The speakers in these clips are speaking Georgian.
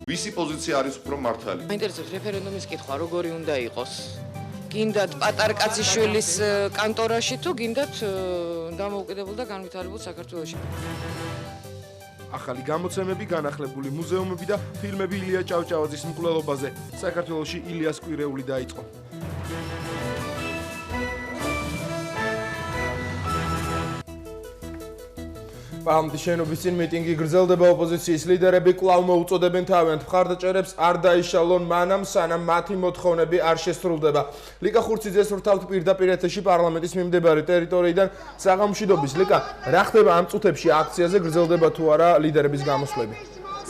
ვისი პოზიცია არის უფრო მართალი? მაინტერესებს რეფერენდუმის კითხვა როგორი უნდა იყოს? გინდათ პატარკაციშვილის კანტორაში თუ გინდათ დამოუკიდებელ და განვითარებულ საქართველოში? ახალი გამოცემები, განახლებული მუზეუმები და ფილმები ილია ჭავჭავაძის მკვლელობაზე. საქართველოში ილიას კვირეული დაიწყო. პარლამენტის შენობის წინ მიტინგი გრძელდება, ოპოზიციის ლიდერები კვლავ მოუწოდებენ თავიანთ მხარდაჭერებს არ დაიშალონ მანამ, სანამ მათი მოთხოვნები არ შესრულდება. ლიკა ხურციძეს ვრთავთ პირდაპირ ეთერში პარლამენტის მიმდებარე ტერიტორიიდან საღამომშვიდობის. ლიკა, რა ხდება ამ წუთებში აქციაზე, გრძელდება თუ არა ლიდერების გამოსვლები?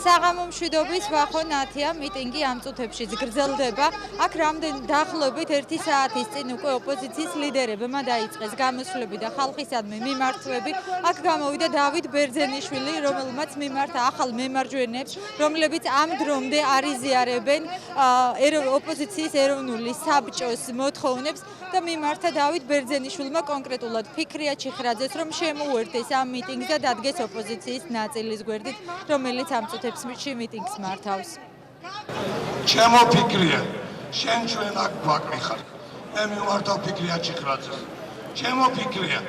საღამომშვიდობის ვახო ნათია, მიტინგი ამ წუთებშიც გრძელდება. აქ რამდენი დაახლოებით 1 საათის წინ უკვე ოპოზიციის ლიდერებმა დაიწყეს გამოსვლები და ხალხისადმი მიმართვები. აქ გამოვიდა დავით ბერძენიშვილი, რომელმაც მიმართა ახალ მემარჯვენეებს, რომლებიც ამ დრომდე არ იზიარებენ ოპოზიციის ეროვნული საბჭოს მოთხოვნებს და მიმართა დავით ბერძენიშვილმა კონკრეტულად ფიქრია ჩიხრაძეს, რომ შემოუერთდეს ამ მიტინგს და დადგეს ოპოზიციის ნაწილის გვერდით, რომელიც ამ წუთებში მიტინგს მართავს. ჩემო ფიქრია, შენ ჩვენ აქ გვაკლი ხარ. მე მივართავ ფიქრია ჩიხრაძეს. ჩემო ფიქრია,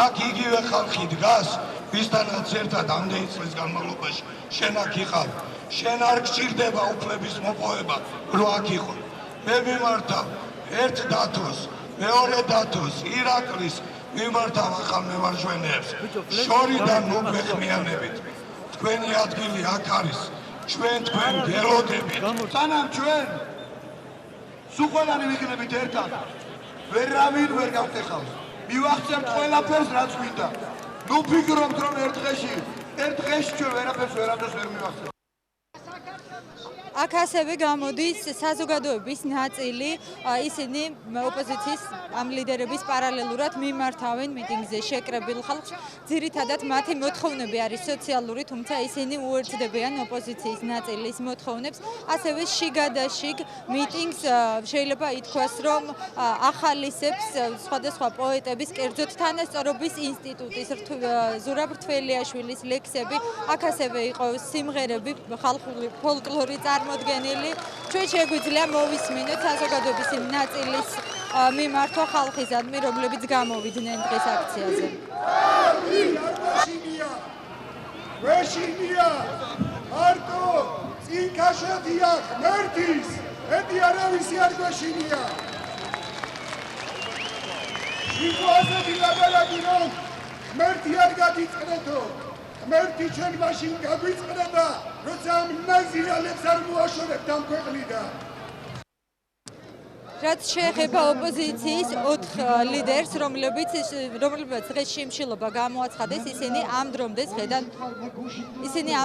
აქ იგივე ხალხი დგას, ვისთანაც ერთად ამდენი წლის განმავლობაში შენ აქ იყავ. შენ არ გჭირდება უფლების მოპოვება, რომ აქ იყო. მე მიმართავ ერთ დათოს, მეორე დათოს, ირაკლის მიმართავ ახალ მემარჯვენეებს. შორიდან მოგვეხმიანებით. თქვენი ადგილი აქ არის, ჩვენ თქვენ გელოდებით. სანამ ჩვენ სულ ყველანი ვიქნებით ერთად, ვერავინ ვერ გავხეხავს. მივახცევთ ყველაფერს, რაც გვინდა. ნუ ფიქრობთ, რომ ერთ დღეში ჩვენ ვერაფერს ვერაფერს ვერ მივახცევთ. აქ ასევე გამოდის საზოგადოების ნაწილი, ისინი ოპოზიციის ამ ლიდერების პარალელურად მიმართავენ მიტინგზე შეკრებილ ხალხს. ძირითადად მათი მოთხოვნები არის სოციალური, თუმცა ისინი უერთდებიან ოპოზიციის ნაწილის მოთხოვნებს. ასევე შიგადაშიგ მიტინგს შეიძლება ითქვას, რომ ახალისებს სხვადასხვა პოეტების, კერძოდ თანასწორობის ინსტიტუტის ზურაბ რთველიაშვილის ლექსები, აქ ასევე იყო სიმღერები, ხალხური ფოლკლორი წარმოდგენილი. ჩვენ შეგვიძლია მოვისმინოთ საზოგადოების ნაწილის მიმართვა ხალხისადმი, რომლებიც გამოვიდნენ დღეს აქციაზე. ვეშინია მარტო წინკაშეთია ღმერთის ეთი არავისი არ გვეშინია. შიხვაზე დაბალადი რომ ღმერთი არ გაგიწყდეთო. ღმერთი ჩვენ მაშინ გაგვიწყდება, როცა ამ ნაზირალებს არ მოაშორებთ ამ ქვეყნიდან. რაც შეეხება ოპოზიციის 4 ლიდერს, რომლებიც დღეს შიმშილობა გამოაცხადეს, ისინი ამ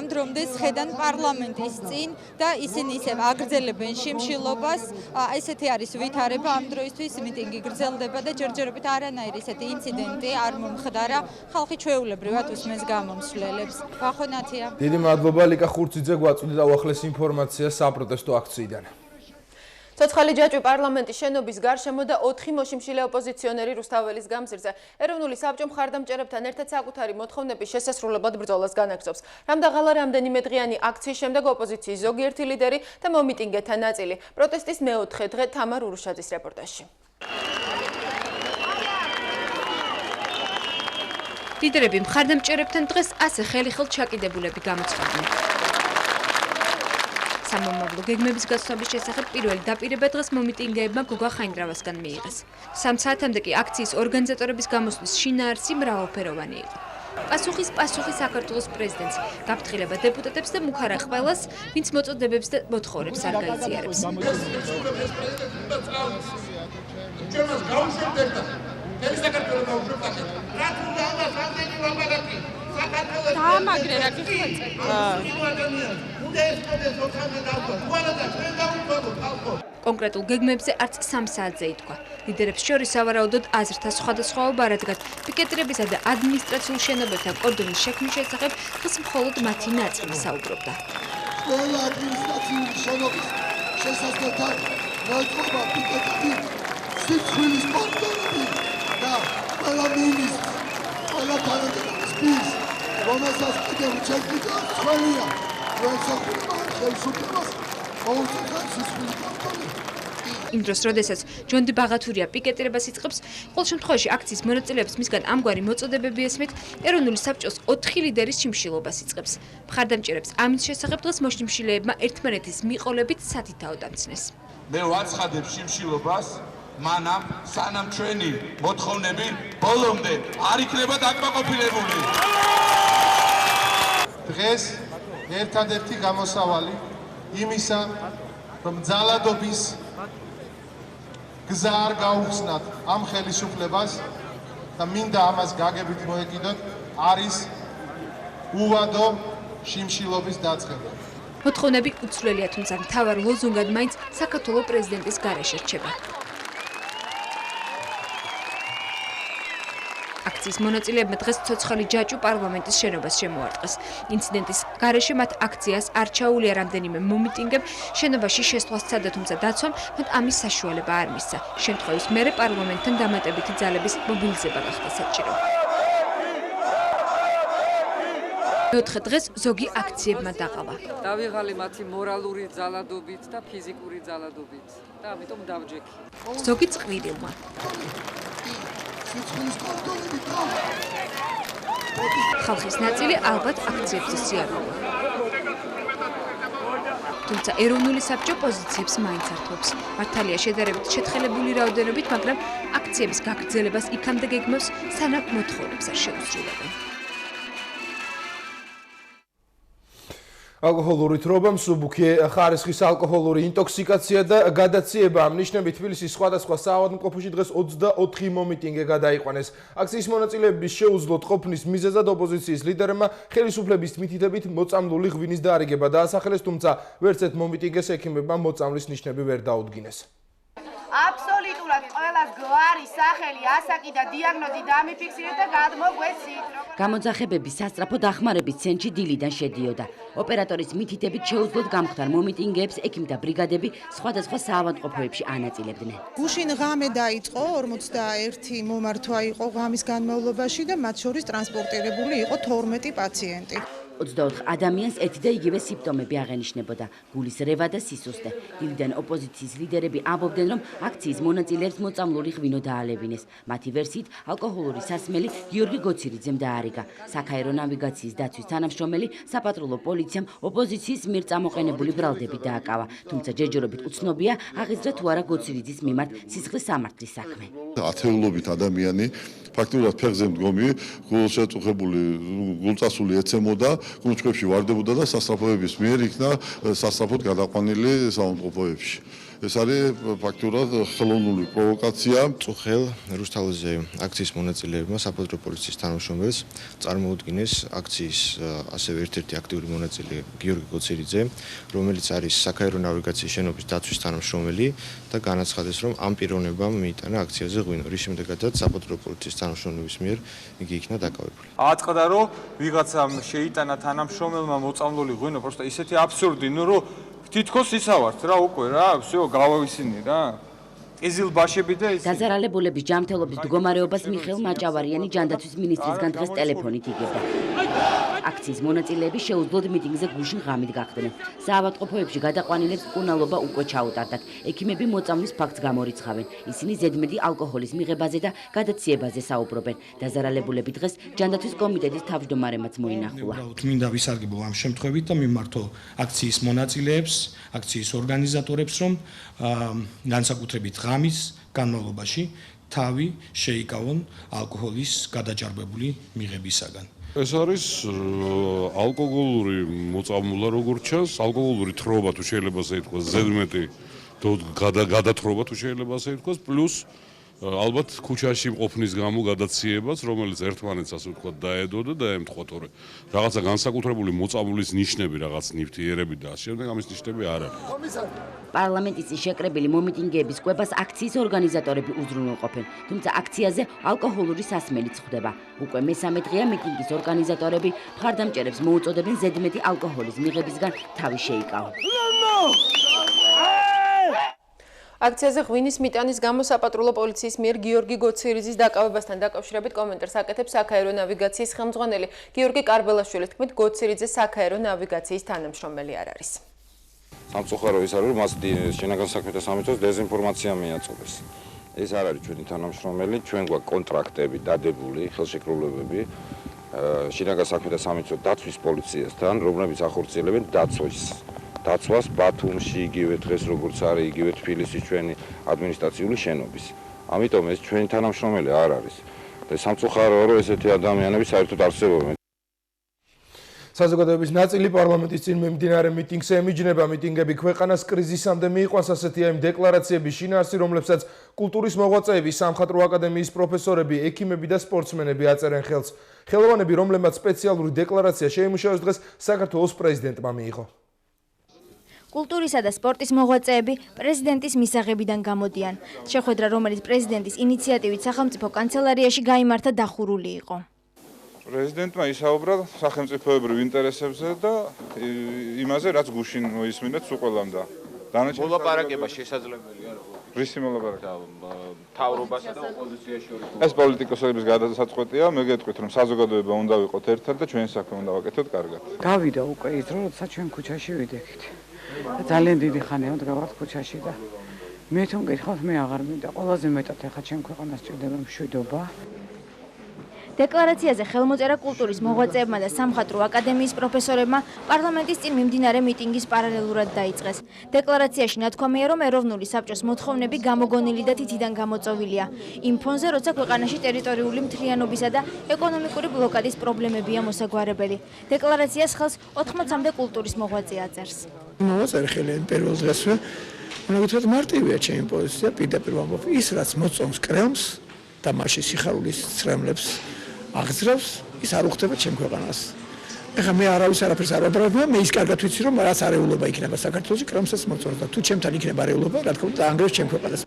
დრომდე ხედან პარლამენტის წინ და ისინი ისევ აგრძელებენ შიმშილობას. ესეთი არის ვითარება ამ დროისთვის, მიტინგი გრძელდება და ჯერჯერობით არანაირი ესეთი ინციდენტი არ მომხდარა. ხალხი ჩვეულებრივად უსმენს გამომსვლელებს. ვახო ნათია. დიდი მადლობა ლიკა ხურციძე, გვაწვდით უახლეს ინფორმაცია საპროტესტო აქციიდან. ცოცხალი ჯაჭვი პარლამენტის შენობის გარშემო და 4 მოშიმშილე ოპოზიციონერი რუსთაველის გამზირზე ეროვნული საბჭო მხარდამჭერებთან ერთად საკუთარი მოთხოვნების შესასრულებლად ბრძოლას განაგრძობს. რამდაღალა რამდენიმედღიანი აქციის შემდეგ ოპოზიციის ზოგიერთი ლიდერი და მომიტინგეთა ნაწილი. პროტესტის მეოთხე დღე თამარ ურუშაძის რეპორტაჟში. ლიდერები მხარდამჭერებთან დღეს ასე ხელიხელ ჩაკიდებულები გამოცხადდნენ. სამომავლო გეგმების გაცნობის შესახებ პირველი დაპირება დღეს მომიტინგეებმა გოგა ხაინდრავასგან მიიღეს. 3 საათამდე კი აქციის ორგანიზატორების გამოსვლის შინაარსი მრავალფეროვანი იყო. პასუხი საქართველოს პრეზიდენტს, გაფრთხილება დეპუტატებს და მუქარა ყველას, ვინც მოწოდებებს და მოთხოვნებს არ გაიზიარებს. კონკრეტულ გეგმებზე არც 3 საათზე ითქვა. ლიდერებს შორის სავარაუდოდ აზრთა სხვადასხვაობა, რადგან პიკეტირებისა და ადმინისტრაციულ შენობებთან კორდონის შექმნის შესახებ დღეს მხოლოდ მათი ნაწილი საუბრობდა. ყველა ადმინისტრაციული შენობის შესასვლელთან მოეწყობა პიკეტები, სიცხვილის კორდონები და ყველა მინისტრს, ყველა თანამდებობის პირს, რომელსაც კიდევ ჩეკიდა ცხვენია, ჩვენ საქმეა. ხელისუფლებას ყოველთვის სიცოცხლის კონტროლი. იმ დროს, როდესაც ჯონდი ბაღათურია პიკეტირებას იწყებს, ყოველ შემთხვევაში აქციის მონაწილეებს მისგან ამგვარი მოწოდებები ესმით, ეროვნული საბჭოს 4 ლიდერის შიმშილობას იწყებს. მხარდამჭერებს ამის შესახებ დღეს მოშიმშილეებმა ერთმანეთის მიყოლებით სათითაო დამცნეს. მე ვაცხადებ შიმშილობას, მანამ სანამ ჩვენი მოთხოვნები ბოლომდე არ იქნება დაკმაყოფილებული. დღეს ერთადერთი გამოსავალი იმისა, რომ ძალადობის გზა არ გაუხსნათ ამ ხელისუფლებას და მინდა ამას გაგებით მოეკიდოთ, არის უვადო შიმშილობის დაწყება. მოთხოვნები უცვლელია, თუმცა მთავარ ლოზუნგად მაინც საქართველოს პრეზიდენტის გარეშე რჩება. აქციის მონაწილეებმა დღეს ცოცხალი ჯაჭვ პარლამენტის შენობას შემოარტყეს. ინციდენტის გარეშე მათ აქციას არ ჩაუვლია რამდენიმე მომიტინგემ, შენობაში შესვლა სცადა, თუმცა დაცვამ მათ ამის საშუალება არ მისცა. შემთხვევის მერე პარლამენტთან დამატებითი ძალების მობილიზება გახდა საჭირო. მეოთხე დღეს ზოგი აქციებმა დაყავა. დავიღალი მათი მორალური ძალადობით და ფიზიკური ძალადობით და ამიტომ დავჯექი. ზოგი წყვილილმა. ხალხის ნაწილი ალბათ აქციებზე სიარულია. თუმცა ეროვნული საბჭო პოზიციებს მაინც ართვებს. მართალია შედარებით შეთხელებული რაოდენობით, მაგრამ აქციების გაგრძელებას იქამდე გეგმავს, სანამ მოთხოვნებს არ შეუსრულებენ. ალკოჰოლური თრობა, მსუბუქი ხარისხის ალკოჰოლური ინტოქსიკაცია და გადაციება ამ ნიშნებით თბილისის სხვადასხვა საავადმყოფოში დღეს 24 მომიტინგე გადაიყვანეს. აქციის მონაწილეების შეუძლოდ ყოფნის მიზეზად ოპოზიციის ლიდერებმა ხელისუფლების მითითებით მოწამლული ღვინის დაარიგება დაასახელეს, თუმცა ვერც ერთ მომიტინგეს ექიმებმა მოწამლის ნიშნები ვერ დაუდგინეს. აბსოლუტურად ყველას გვარი, სახელი, ასაკი და დიაგნოზი დამიფიქსირეთ და გადმოგვეცით. გამოძახებების სასწრაფო დახმარების ცენტრში დილიდან შედიოდა. ოპერატორის მითითებით შეუძლოდ გამხდარ მომიტინგეებს ექიმთა ბრიგადები სხვადასხვა საავადმყოფოებში ანაწილებდნენ. გუშინ ღამე დაიწყო, 41 მომართვა იყო ღამის განმავლობაში და მათ შორის ტრანსპორტირებული იყო 12 პაციენტი. 24 ადამიანს ერთი და იგივე სიმპტომები აღენიშნებოდა: გულის რევა და სისუსტე. დილიდან ოპოზიციის ლიდერები ამბობდნენ, რომ აქციის მონაწილეებს მოწამლული ღვინო დაალევინეს. მათი ვერსიით, ალკოჰოლური სასმელი გიორგი გოცირიძემ დაარიგა. საქაერო ნავიგაციის დაცვის თანამშრომელი საპატრულო პოლიციამ ოპოზიციის მიერ წამოყენებული ბრალდები დააკავა. თუმცა ჯერჯერობით უცნობია, აღიზრდა თუ არა გოცირიძის მიმართ სისხლის სამართლის საქმე. ათეულობით ადამიანი ფაქტობრივად ფეხზე მდგომი, გულშეწუხებული, გულწასული ეცემოდა, გულჩხებში ვარდებოდა და სასწრაფოების მიერ იქნა სასწრაფოდ გადაყვანილი საავადმყოფოებში. ეს არის ფაქტურად ხელოვნური პროვოკაცია. წუხელ რუსთაველზე აქციის მონაწილეებმა საპატრულო პოლიციის თანამშრომელს წარმოუდგინეს აქციის ასევე ერთ-ერთი აქტიური მონაწილე გიორგი გოცირიძე, რომელიც არის საქაერო ნავიგაციის შენობის დაცვის თანამშრომელი და განაცხადეს, რომ ამ პიროვნებამ მიიტანა აქციაზე ღვინო, რის შემდეგაც საპატრულო პოლიციის თანამშრომლების მიერ იგი იქნა დაკავებული. აწყდა, რომ ვიღაცამ შეიტანა თანამშრომელმა მოწამლული ღვინო, პროსტა ისეთი აბსურდი, ნუ რომ თითქოს ისავართ რა უკვე რა, всё, გავავისინი რა. ეზილბაშები და ის დაზარალებულების ჯანმრთელობის მდგომარეობას მიხეილ მაჭავარიანი ჯანდაცვის მინისტრისგან დღეს ტელეფონით იგებდა. აქციის მონაწილეები შეუძლოდ მიტინგზე გუშინ ღამით გახდნენ. საავადმყოფოებში გადაყვანილებს მკურნალობა უკვე ჩაუტარდათ. ექიმები მოწამვლის ფაქტს გამორიცხავენ. ისინი ზედმეტი ალკოჰოლის მიღებაზე და გადაციებაზე საუბრობენ. დაზარალებულები დღეს ჯანდაცვის კომიტეტის თავმჯდომარემაც მოინახულა. მინდა ვისარგებლო ამ შემთხვევით და მიმართო აქციის მონაწილეებს, აქციის ორგანიზატორებს, რომ განსაკუთრებით ღამის განმავლობაში თავი შეიკავონ ალკოჰოლის გადაჯარბებული მიღებისაგან. ეს არის ალკოგოლური მოწამვლა, როგორც ჩანს, ალკოგოლური თრობა თუ შეიძლება ასე ითქვას, ზედმეტი გადათრობა თუ შეიძლება ასე ითქვას, პლუს ალბათ ქუჩაში ყოფნის გამო გადაციებას, რომელიც ერთმანეთს ასე ვთქვათ დაედოდა და ემთხვათ, რომ რაღაცა განსაკუთრებული მოწამვლის ნიშნები, რაღაც ნივთიერები და ასე შემდეგ ამის ნიშნები არ არის. პარლამენტის შეკრებილი მომიტინგეების კვებას აქციის ორგანიზატორები უზრუნველყოფენ, თუმცა აქციაზე ალკოჰოლური სასმელიც ხვდება. უკვე მესამე დღეა მიტინგის ორგანიზატორები მხარდამჭერებს მოუწოდებენ ზედმეტი ალკოჰოლის მიღებისგან თავი შეიკავონ. აქციაზე ღვინის მიტანის გამო საპატრულო პოლიციის მიერ გიორგი გოცირიძის დაკავებასთან დაკავშირებით კომენტარს აკეთებს საქაერო ნავიგაციის ხელმძღვანელი გიორგი კარბელაშვილის თქმით, გოცირიძე საქაერო ნავიგაციის თანამშრომელი არ არის. სამწუხარო ის არის, რომ მას შინაგან საქმეთა სამინისტროს დეზინფორმაცია მიაწოდეს. ეს არ არის ჩვენი თანამშრომელი, ჩვენ გვაქვს კონტრაქტები დადებული, ხელშეკრულებები შინაგან საქმეთა სამინისტროს დაცვის პოლიციასთან, რომლებიც ახორციელებენ დაცვას ბათუმში, იგივე დღეს როგორც არის, იგივე თბილისის ჩვენი ადმინისტრაციული შენობის. ამიტომ ეს ჩვენი თანამშრომელი არ არის. და სამწუხაროა, რომ ესეთი ადამიანები საერთოდ არსებობენ. საზოგადოების ნაწილი პარლამენტის წინ მიმდინარე მიტინგზე ემიჯნება. მიტინგები ქვეყანას კრიზისამდე მიიყვანს, ასეთია იმ დეკლარაციების შინაარსი, რომლებსაც კულტურის მოღვაწეები, სამხატვრო აკადემიის პროფესორები, ექიმები და სპორტსმენები აწერენ ხელს. ხელოვანები, რომლებმაც სპეციალური დეკლარაცია შეიმუშავეს, დღეს საქართველოს პრეზიდენტმა მიიღო. კულტურისა და სპორტის მოღვაწეები პრეზიდენტის მისაღებიდან გამოდიან. შეხვედრა, რომელიც პრეზიდენტის ინიციატივით სახელმწიფო კანცელარიაში გაიმართა, დახურული იყო. პრეზიდენტმა ისაუბრა სახელმწიფოებრივ ინტერესებზე და იმაზე, რაც გუშინ მოისმინეთ სულ ყველამ და დანარჩენი მოლაპარაკება შესაძლებელია როგორ? რისი მოლაპარაკება? თავრობასა და ოპოზიციაში შორის. ეს პოლიტიკოსების გადასაწყვეტია, მე გეტყვით, რომ საზოგადოება უნდა ვიყოთ ერთად და ჩვენი საქმე უნდა ვაკეთოთ კარგად. გავიდა უკვე ის დრო, როცა ჩვენ ქუჩაში ვიდექით. ძალიან დიდი ხანია მდგავართ ქუჩაში და მე თვითონ გითხავთ, მე აღარ მინდა. ყველაზე მეტად ახლა ჩვენ ქვეყანას ჭირდება მშვიდობა. დეკლარაციაზე ხელმოწერა კულტურის მოღვაწეებმა და სამხატვრო აკადემიის პროფესორებმა პარლამენტის წინ მიმდინარე მიტინგის პარალელურად დაიწყეს. დეკლარაციაში ნათქვამია, რომ ეროვნული საბჭოს მოთხოვნები გამოგონილი და თითიდან გამოწოვილია. იმ ფონზე, როცა ქვეყანაში ტერიტორიული მთლიანობისა და ეკონომიკური ბლოკადის პრობლემებია მოსაგვარებელი. დეკლარაციას ხელს 80-მდე კულტურის მოღვაწე აწერს. მოვაწერე ხელი პირველ დღესვე. უნდა გითხრათ, მარტივია ჩემი პოზიცია, პირდაპირ ვამბობ, ის რაც მოწონს კრემს და მასში სიხარულის ცრემლებს აღძრავს, ის არ უხდება ჩემ ქვეყანას. ეხლა მე არავის არაფერს არ ვაბრალებ, მე ის კარგად ვიცი, რომ რაც არეულობა იქნება საქართველოში, კრემსაც მოწონს და თუ ჩემთან იქნება არეულობა, რა თქმა უნდა, დაანგრევს ჩემ ქვეყანას.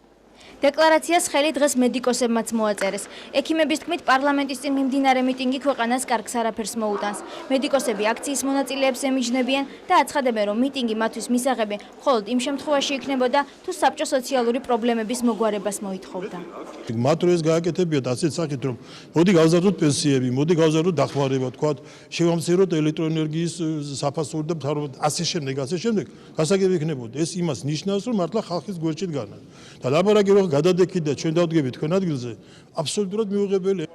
დეკლარაციას ხელი დღეს მედიკოსებმაც მოაწერეს. ექიმების თქმით, პარლამენტის წინ მიმდინარე მიტინგი ქვეყანას კარგს არაფერს მოუტანს. მედიკოსები აქციის მონაწილეებს ემიჯნებიან და აცხადებენ, რომ მიტინგი მათთვის მისაღები მხოლოდ იმ შემთხვევაში იქნებოდა, თუ საბჭო სოციალური პრობლემების მოგვარებას მოითხოვდა. მათ რო ეს გააკეთებიათ ასეთ სახით, რომ მოდი გავზარდოთ პენსიები, მოდი გავზარდოთ დახმარება, თქვათ, შევამციროთ ელექტროენერგიის საფასური და მთავრობად ასე შემდეგ, გასაგები იქნებოდა. ეს იმას ნიშნავს, რომ მართლა ხალხის გვერდში დგანა. და ლაბორატორი რო გადადექით და ჩვენ დავდგებით თქვენ ადგილზე, აბსოლუტურად მიუღებელია.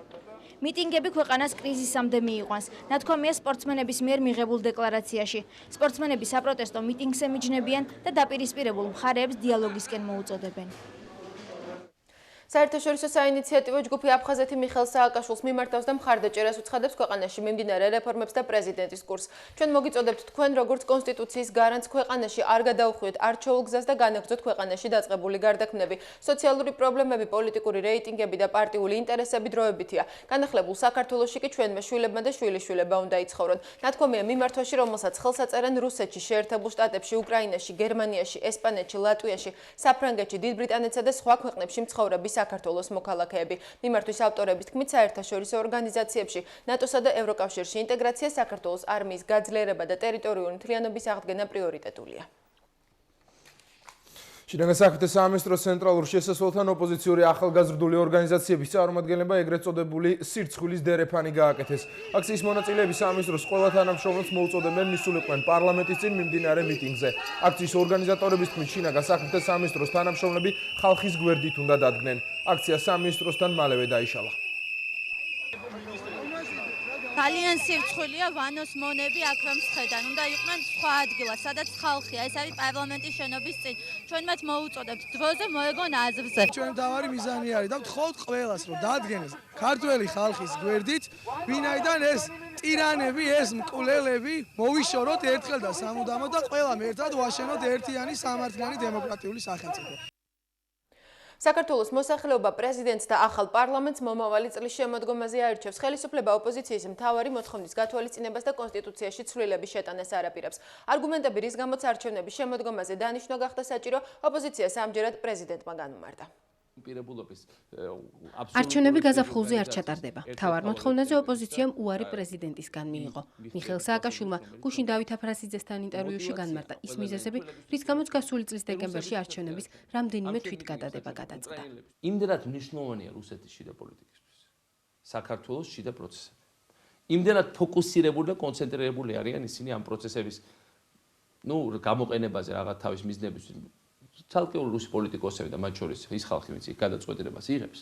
მიტინგები ქვეყანას კრიზისამდე მიიყვანს. ნათქვამია სპორტსმენების მიერ მიღებულ დეკლარაციაში. სპორტსმენები საპროტესტო მიტინგს ემიჯნებიან და დაპირისპირებულ მხარეებს დიალოგისკენ მოუწოდებენ. საერთაშორისო საინიციატივო ჯგუფი აფხაზეთი მიხელ სააკაშვილს მიმართავს და მხარდაჭერას უცხადებს ქვეყანაში მიმდინარე რეფორმებს და პრეზიდენტის კურსს. ჩვენ მოგიწოდებთ თქვენ, როგორც კონსტიტუციის გარანტს ქვეყანაში არ გადაუხვიოთ არჩეულ გზას და განაგრძოთ ქვეყანაში დაწყებული გარდაქმნები. სოციალური პრობლემები, პოლიტიკური რეიტინგები და პარტიული ინტერესები დროებითია. განახლებულ საქართველოში კი ჩვენმა შვილებმა და შვილიშვილებმა უნდა იცხოვრონ. ნათქვამია მიმართვაში, რომელსაც ხელს აწერენ რუსეთში, შეერთებულ შტატებში, უკრაინაში, გერმანიაში, ესპანეთში, ლატვიაში, საფრანგეთში, დიდ ბრიტანეთსა და სხვა ქვეყნებში მცხოვრები საქართველოს მოქალაქეები. მიმართვის ავტორების თქმით, საერთაშორისო ორგანიზაციებში, ნატოსა და ევროკავშირში ინტეგრაცია საქართველოს არმიის გაძლიერება და ტერიტორიული მთლიანობის აღდგენა პრიორიტეტულია. შინაგან საქმეთა სამინისტროს ცენტრალურ შესასვლელთან ოპოზიციური ახალგაზრდული ორგანიზაციების წარმომადგენლებმა ეგრეთ წოდებული სირცხვილის დერეფანი გააკეთეს. აქციის მონაწილეები სამინისტროს ყველა თანამშრომელს მოუწოდებენ მისულიყვნენ პარლამენტის წინ მიმდინარე მიტინგზე. აქციის ორგანიზატორების თქმით, შინაგან საქმეთა სამინისტროს თანამშრომლები ხალხის გვერდით უნდა დადგნენ. აქცია სამინისტროსთან მალევე დაიშალა. ძალიან სირცხვილია ვანოს მონები აქ რომ სხედან. უნდა იყვნენ სხვა ადგილას, სადაც ხალხია. ეს არის პარლამენტის შენობის წინ. ჩვენ მათ მოუწოდებთ დროზე მოეგონ აზრზე. ჩვენ თავარი მიზანი არის და ვთხოვთ ყველას რომ დადგენეს ქართველი ხალხის გვერდით, ვინაიდან ეს ტირანები, ეს მკვლელები მოვიშოროთ ერთხელ და სამუდამოდ და ყველამ ერთად ვაშენოთ ერთიანი სამართლიანი დემოკრატიული სახელმწიფო. საქართველოს მოსახლეობა პრეზიდენტს და ახალ პარლამენტს მომავალი წლის შემოდგომაზე აირჩევს. ხელისუფლება ოპოზიციის მთავარი მოთხოვნის გათვალისწინებას და კონსტიტუციაში ცვლილების შეტანას არაპირებს. არგუმენტები, რის გამოც არჩევნების შემოდგომაზე დანიშვნა გახდა საჭირო, ოპოზიციას ამჯერად პრეზიდენტმა განუმარტა. არჩევნები გაზაფხულზე არ ჩატარდება. მთავარ მოთხოვნაზე ოპოზიციამ უარი პრეზიდენტისგან მიიღო. მიხეილ სააკაშვილმა გუშინ დავით აფრასიძესთან ინტერვიუში განმარტა ის მიზეზები, რის გამოც გასული წლის დეკემბერში არჩევნების რამდენიმე თვითგადადება გადაწყდა. იმდენად მნიშვნელოვანია რუსეთის შიდა პოლიტიკისთვის, საქართველოს შიდა პროცესები. იმდენად ფოკუსირებული და კონცენტრირებული არიან ისინი ამ პროცესების ნუ გამოყენებაზე რაღაც თავის მიზნების ცალკეული რუსი პოლიტიკოსები და მათ შორის ის ხალხი, ვინც გადაწყვეტილებას იღებს,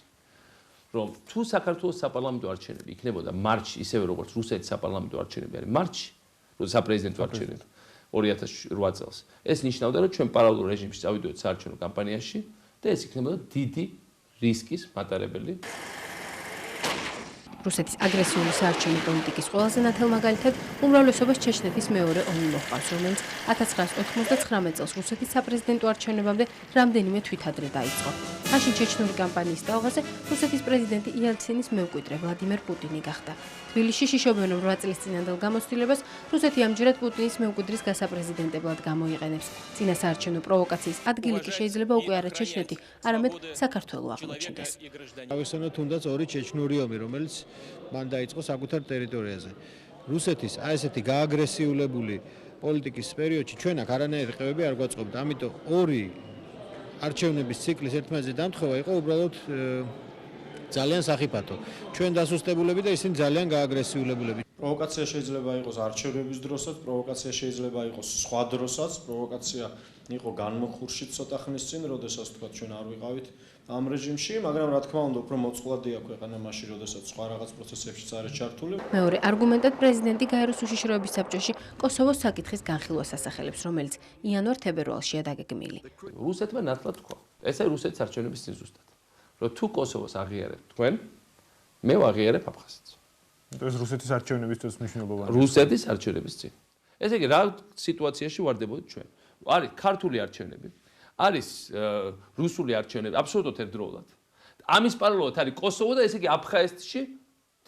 რომ თუ საქართველოს საპარლამენტო არჩევნები იქნებოდა მარტში, ისევე როგორც რუსეთის საპარლამენტო არჩევნები არის მარტში, საპრეზიდენტო არჩევნები 2008 წელს. ეს ნიშნავდა, რომ ჩვენ პარალელურ რეჟიმში წავიდოდით საარჩევნო კამპანიაში და ეს იქნებოდა დიდი რისკის მატარებელი. რუსეთის აგრესიული საარჩევნო პოლიტიკის ყველაზე ნათელ მაგალითად უმრავლესობას ჩეჩნეთის მეორე ომი მოჰყავს, რომელიც 1999 წელს რუსეთის საპრეზიდენტო არჩევნებამდე რამდენიმე თვით ადრე დაიწყო. მაშინ ჩეჩნური კამპანიის ტალღაზე რუსეთის პრეზიდენტი იელცინის მემკვიდრე ვლადიმერ პუტინი გახდა. თბილისში შიშობენ, რომ 8 წლის წინანდელ გამოცდილებას რუსეთი ამჯერად პუტინის მემკვიდრის გასაპრეზიდენტებლად გამოიყენებს. წინა საარჩევნო პროვოკაციის ადგილი კი შეიძლება უკვე არა ჩეჩნეთი, არამედ საქართველო აღმოჩნდეს. ავიხსენოთ თუნდაც ორი ჩეჩნური ომი, რომელიც მან დაიწყო საკუთარ ტერიტორიაზე. რუსეთის ესეთი გააგრესიულებული პოლიტიკის პერიოდში ჩვენ აქ არანაირი ყევები არ გვაწყობთ. ამიტომ ორი არჩევნების ციკლის ერთმანეთზე დამთხევა იყო უბრალოდ ძალიან სახიფათო. ჩვენ დასუსტებულები და ისინი ძალიან გააგრესიულებულები. პროვოკაცია შეიძლება იყოს არჩევნების დროსაც, პროვოკაცია შეიძლება იყოს სხვა დროსაც, პროვოკაცია იყო განმოხურშით ცოტა ხნის წინ, როდესაც თქვა ჩვენ არ ვიყავით ამ რეჟიმში, მაგრამ რა თქმა უნდა, უფრო მოწყვლადია ქვეყანა მაშინ, როდესაც სხვა რაღაც პროცესებშიც არის ჩართული. მეორე არგუმენტად პრეზიდენტი გაეროს უშიშროების საბჭოში კოსოვოს საკითხის განხილვას ასახელებს, რომელიც იანვარ-თებერვალშია დაგეგმილი. რუსეთმა ნათლად თქვა. ეს არის რუსეთის არჩევნების წინ ზუსტად. რომ თუ კოსოვოს აღიარებთ თქვენ, მე ვაღიარებ აფხაზეთს. ეს რუსეთის არჩევნებისთვის მნიშვნელოვანია. რუსეთის არჩევნების წინ. ესე იგი, რა სიტუაციაში ვარდებოდით ჩვენ? არის ქართული არჩევნები, არის რუსული არჩევნები, აბსოლუტურად ერთდროულად. ამის პარალელურად არის კოსოვო და ესე იგი აფხაზეთში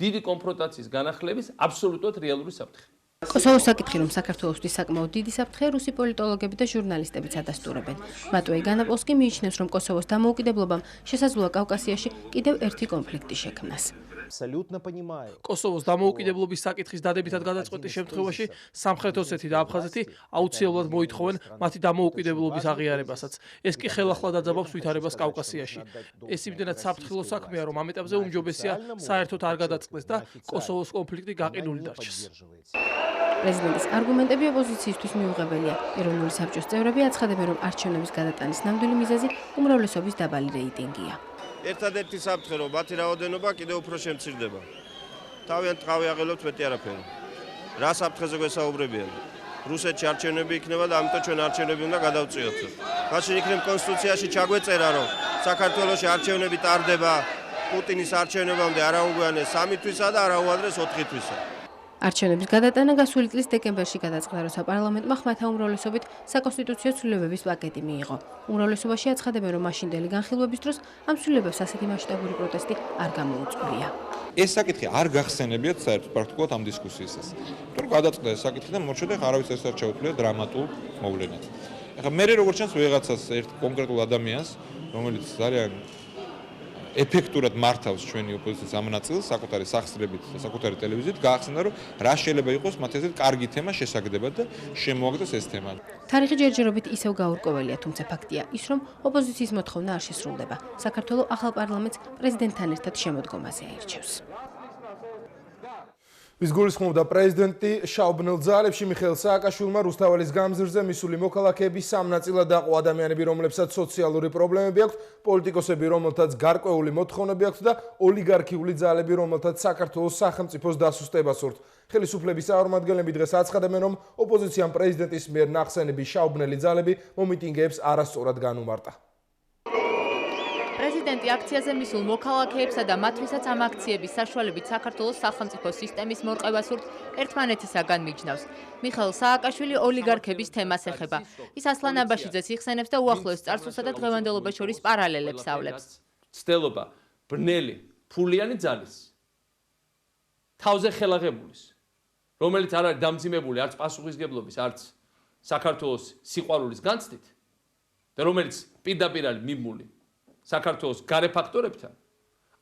დიდი კონფრონტაციის განახლების აბსოლუტურად რეალური საფრთხე. კოსოვოს საკითხი, რომ საქართველოსთვის საკმაოდ დიდი საფრთხეა, რუსი პოლიტოლოგები და ჟურნალისტებიც ადასტურებენ. მატვეი განაპოლს კი მიიჩნევს, რომ კოსოვოს დამოუკიდებლობამ შესაძლოა კავკასიაში კიდევ ერთი კონფლიქტი შექმნას. კოსოვოს დამოუკიდებლობის საკითხის დადებითად გადაწყვეტის შემთხვევაში სამხრეთ ოსეთი და აფხაზეთი აუცილებლად მოითხოვენ მათი დამოუკიდებლობის აღიარებასაც. ეს კი ხელახლა დაძაბავს ვითარებას კავკასიაში. ეს იმდენად საფრთხილო საქმეა, რომ ამ ეტაპზე უმჯობესია საერთოდ არ გადაწყდეს და კოსოვოს კონფლიქტი გაყინული დარჩეს. პრეზიდენტის არგუმენტები ოპოზიციისთვის მიუღებელია. ეროვნული საბჭოს წევრები აცხადებენ, რომ არჩევნების გადატანის ნამდვილი მიზეზი უმრავლესობის დაბალი რეიტინგია. ერთადერთი საფრთხე, რომ მათი რაოდენობა კიდევ უფრო შემცირდება. თავიანთ ტყავი აღელვებთ მეტი არაფერი. რა საფრთხეზე გვესაუბრებიან? რუსეთში არჩევნები იქნება და ამიტომ ჩვენ არჩევნები უნდა გადავწიოთ. მაშინ იქნებ კონსტიტუციაში ჩაგვეწერა, რომ საქართველოში არჩევნები ტარდება პუტინის არჩევნებამდე არაუგვიანეს 3 თვისა და არაუადრეს 4 თვისა. არჩევნების გადატანა გასული წლის დეკემბერში გადაწყდა, როცა პარლამენტმა ხმათა უმრავლესობით საკონსტიტუციო ცვლილებების პაკეტი მიიღო. უმრავლესობაში აცხადებენ, რომ მაშინდელი განხილვების დროს ამ ცვლილებებს ასეთი მასშტაბური პროტესტი არ გამოუწყვია. ეს საკითხი არ გახსენებიათ საერთოდ პრაქტიკულად ამ დისკუსიისას. თუ გადაწყდა ეს საკითხი და მოჩვენა არავის ეს არ შეუძლია დრამატულ მოვლენად. ეხლა მე როგორც ჩანს ვიღაცას ერთ კონკრეტულ ადამიანს, რომელიც ძალიან ეფექტურად მართავს ჩვენი ოპოზიციის ამ ნაწილს, საკუთარი სახსრებით და საკუთარი ტელევიზიით, გაახსენა, რომ რა შეიძლება იყოს მათ ესეთ კარგი თემა შესაგდებად და შემოაგდეს ეს თემა. თარიღი ჯერჯერობით ისევ გაურკვეველია, თუმცა ფაქტია ის, რომ ოპოზიციის მოთხოვნა არ შესრულდება. საქართველოს ახალ პარლამენტს პრეზიდენტთან ერთად შემოდგომაზე აირჩევს. ვის გულისხმობდა პრეზიდენტი შაუბნელ ძალებში მიხეილ სააკაშვილმა რუსთაველის გამზირზე მისული მოქალაქეები სამ ნაწილად დაყო. ადამიანები, რომლებსაც სოციალური პრობლემები აქვთ, პოლიტიკოსები, რომელთაც გარკვეული მოთხოვნები აქვთ და ოლიგარქიული ძალები, რომელთაც საქართველოს სახელმწიფოს დასუსტება სურთ. ხელისუფლების წარმომადგენლები დღეს აცხადებენ, რომ ოპოზიციამ პრეზიდენტის მიერ ნახსენები შაუბნელი ძალები მომიტინგეებს არასწორად განუმარტა. პრეზიდენტი აქციაზე მისულ მოქალაქეებსა და მათთვისაც ამ აქციების საშუალებით საქართველოს სახელმწიფო სისტემის მორყევას სურთ ერთმანეთისაგან მიჯნავს. მიხეილ სააკაშვილი ოლიგარქების თემას ეხება. ის ასლან აბაშიძეს იხსენებს და უახლოეს წარსულსა და დღევანდელობას შორის პარალელებს ავლებს. ცდელობა ბრნელი, ფულიანი ძალის თავზე ხელაღებულის, რომელიც არ არის დამძიმებული არც პასუხისგებლობის, არც საქართველოს სიყვარულის განცდით და რომელიც პირდაპირ არის მიმული საქართველოს გარე ფაქტორებთან,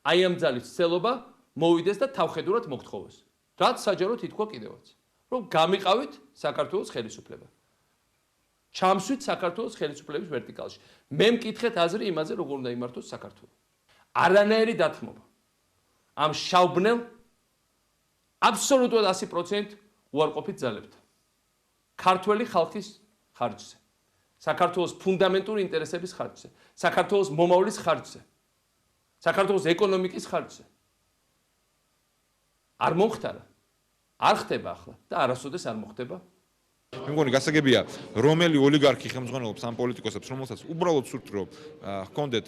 აი ამ ძალის ცდელობა მოვიდეს და თავხედურად მოგთხოვოს. რაც საჯაროდ ითქვა კიდევაც, რომ გამიყავით საქართველოს ხელისუფლება. ჩამსვით საქართველოს ხელისუფლების ვერტიკალში. მე მკითხეთ აზრი იმაზე, როგორ უნდა იმართოს საქართველო. არანაირი დათმობა. ამ შაუბნელ აბსოლუტურად 100% უარყოფით ძალებთან. ქართველი ხალხის ხარჯზე. საქართველოს ფუნდამენტური ინტერესების ხარჯზე. საქართველოს მომავლის ხარჯზე. საქართველოს ეკონომიკის ხარჯზე. არ მომხდარა. არ ხდება ახლა და არასოდეს არ მოხდება. მე მგონი გასაგებია, რომელი ოლიგარქი ხელმძღვანელობს ამ პოლიტიკოსებს, რომელსაც უბრალოდ სურთ რომ ჰქონდეთ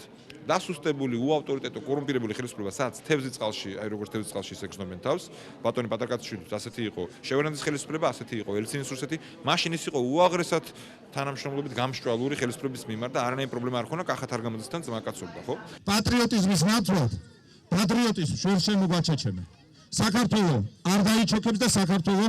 დასუსტებული, უავტორიტეტო, კორუმპირებული ხელისუფლება, სადაც თევზის წყალში, აი როგორც თევზის წყალში ისეგზნობენ თავს, ბატონი პატარკაციშვილიც ასეთი იყო, შევრენდის ხელისუფლება ასეთი იყო, ელცინის რუსეთი, მაშინ ის იყო უაღრესად თანამშრომლობით გამსჭვალური ხელისუფლების მიმართ და არანაირი პრობლემა არ ქონა, კახა თარგამაძესთან ძმაკაცობდა, ხო? პატრიოტიზმის ნაცვლად, პატრიოტიზმს ვერ შემოგვაჩეჩებენ. საქართველო არ დაიჩოქებს და საქართველო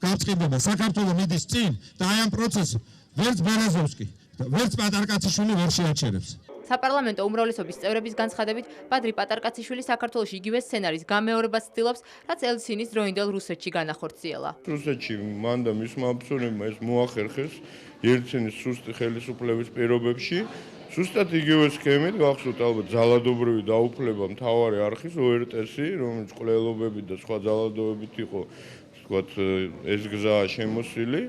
გავწყდება. საქართველო მიდის წინ და აი ამ პროცესს ვერც ბერეზოვსკი, ვერც პატარკაციშვილი ვერ შეაჩერებს. საპარლამენტო უმრავლესობის წევრების განცხადებით, პადრი პატარკაციშვილი საქართველოში იგივე სცენარის გამეორებას ცდილობს, რაც ელცინის დროინდელ რუსეთში განახორციელა. რუსეთში მან და მისმა ოფიცერებმა ეს მოახერხეს ელცინის სუსტი ხელისუფლების პირობებში. ზუსტად იგივე სქემით გახსოვთ ალბათ ძალადობრივი დაუფლება მთავარი არხის ORTS-ი, რომელიც ყლელობები და სხვა ძალადობებით იყო, ვთქვათ, ეს გზაა შემოსილი.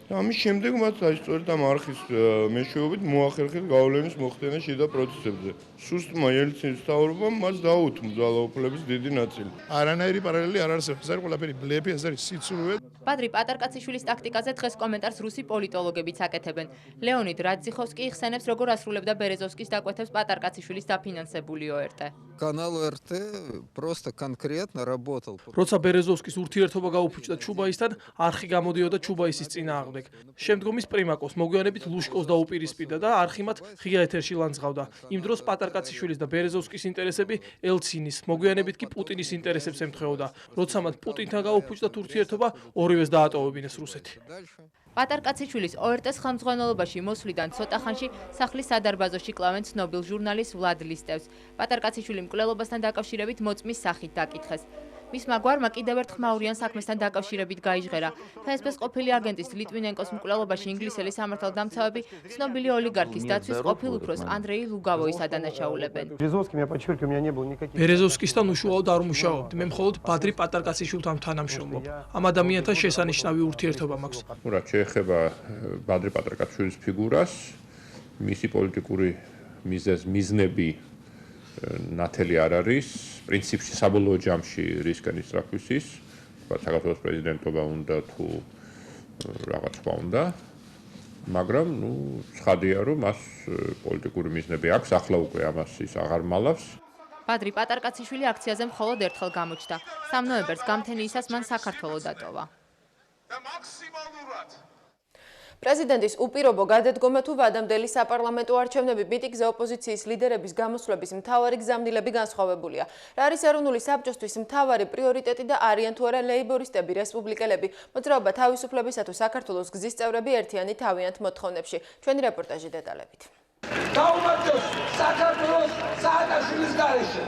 ამის შემდეგ მათ აი სწორედ ამ არხის მეშვეობით მოახერხეს გავლენის მოხდენა შიდა პროცესებზე. სუსტმა ელცინის მთავრობამ მას დაუთმო ძალაუფლების დიდი ნაწილი. არანაირი პარალელი არ არსებობს. ეს არის ყველაფერი ბლეფი, ეს არის სიცრუე. პადრი პატარკაციშვილის ტაქტიკაზე დღეს კომენტარს რუსი პოლიტოლოგებიც აკეთებენ. ლეონიდ რაძიხოვსკი იხსენებს, როგორ ასრულებდა ბერეზოვსკის დაკვეთებს პატარკაციშვილის დაფინანსებული ORT. Канал ОРТ просто конкретно работал. როცა ბერეზოვსკის ურთიერთობა გაუფუჭდა ჩუბაისთან, არხი გამოდიოდა ჩუბაისის წინააღმდეგ. შემდგომ ის პრიმაკოვს მოგვიანებით ლუშკოს დაუპირისპირდა და არხი მათ ღია ეთერში ლანძღავდა. იმ დროს პატარკაციშვილის და ბერეზოვსკის ინტერესები ელცინის, მოგვიანებით კი პუტინის ინტერესებს ემთხვეოდა. როცა მათ პუტინთან გაუფუჭდათ ურთიერთობა, ორივეს დაატოვებინეს რუსეთი. პატარკაციშვილის ORT-ს ხელმძღვანელობაში მოსვლიდან ცოტა ხანში სახლის სადარბაზოში კლავენ ცნობილ ჟურნალისტ ვლად ლისტევს. პატარკაციშვილი მკვლელობასთან დაკავშირებით მოწმის სახით დაკითხეს. მისმა გვარმა კიდევ ერთ ხმაურიან საქმესთან დაკავშირებით გაიჟღერა. FSB-ს ყოფილი აგენტის ლიტვინენკოს მკვლელობაში ინგლისელი სამართალდამცავები ცნობილი ოლიგარქის დაცვის ყოფილ უფროს ანდრეი ლუგავოის ადანაშაულებენ. ბერეზოვსკისთან უშუალოდ არ ვმუშაობდი. მე მხოლოდ პადრი პატარკაციშვილთან თანამშრომლობ. ამ ადამიანთან შესანიშნავი ურთიერთობა მაქვს. რაც შეეხება პადრი პატარკაციშვილის ფიგურას, მისი პოლიტიკური მიზნები ნათელი არ არის. პრინციპში საბოლოო ჯამში რისკენ ისწრაფვის ის, საქართველოს პრეზიდენტობა უნდა თუ რაღაც სხვა უნდა, მაგრამ ცხადია რომ მას პოლიტიკური მიზნები აქვს, ახლა უკვე ამას ის აღარ მალავს. პადრი პატარკაციშვილი აქციაზე მხოლოდ ერთხელ გამოჩნდა. 3 ნოემბერს გამთენიისას მან საქართველო დატოვა. პრეზიდენტის უპირობო გადადგომა თუ ვადამდელი საპარლამენტო არჩევნები მიტინგზე ოპოზიციის ლიდერების გამოსვლების მთავარი გზავნილები განსხვავებულია. რა არის ეროვნული საბჭოსთვის მთავარი პრიორიტეტი და არიან თუ არა ლეიბორისტები, რესპუბლიკელები, მოძრაობა თავისუფლებისა თუ საქართველოს გზის წევრები ერთიანი თავიანთ მოთხოვნებში. ჩვენი რეპორტაჟი დეტალებით. გაუმარჯოს საქართველოს სააკაშვილის გარეშე.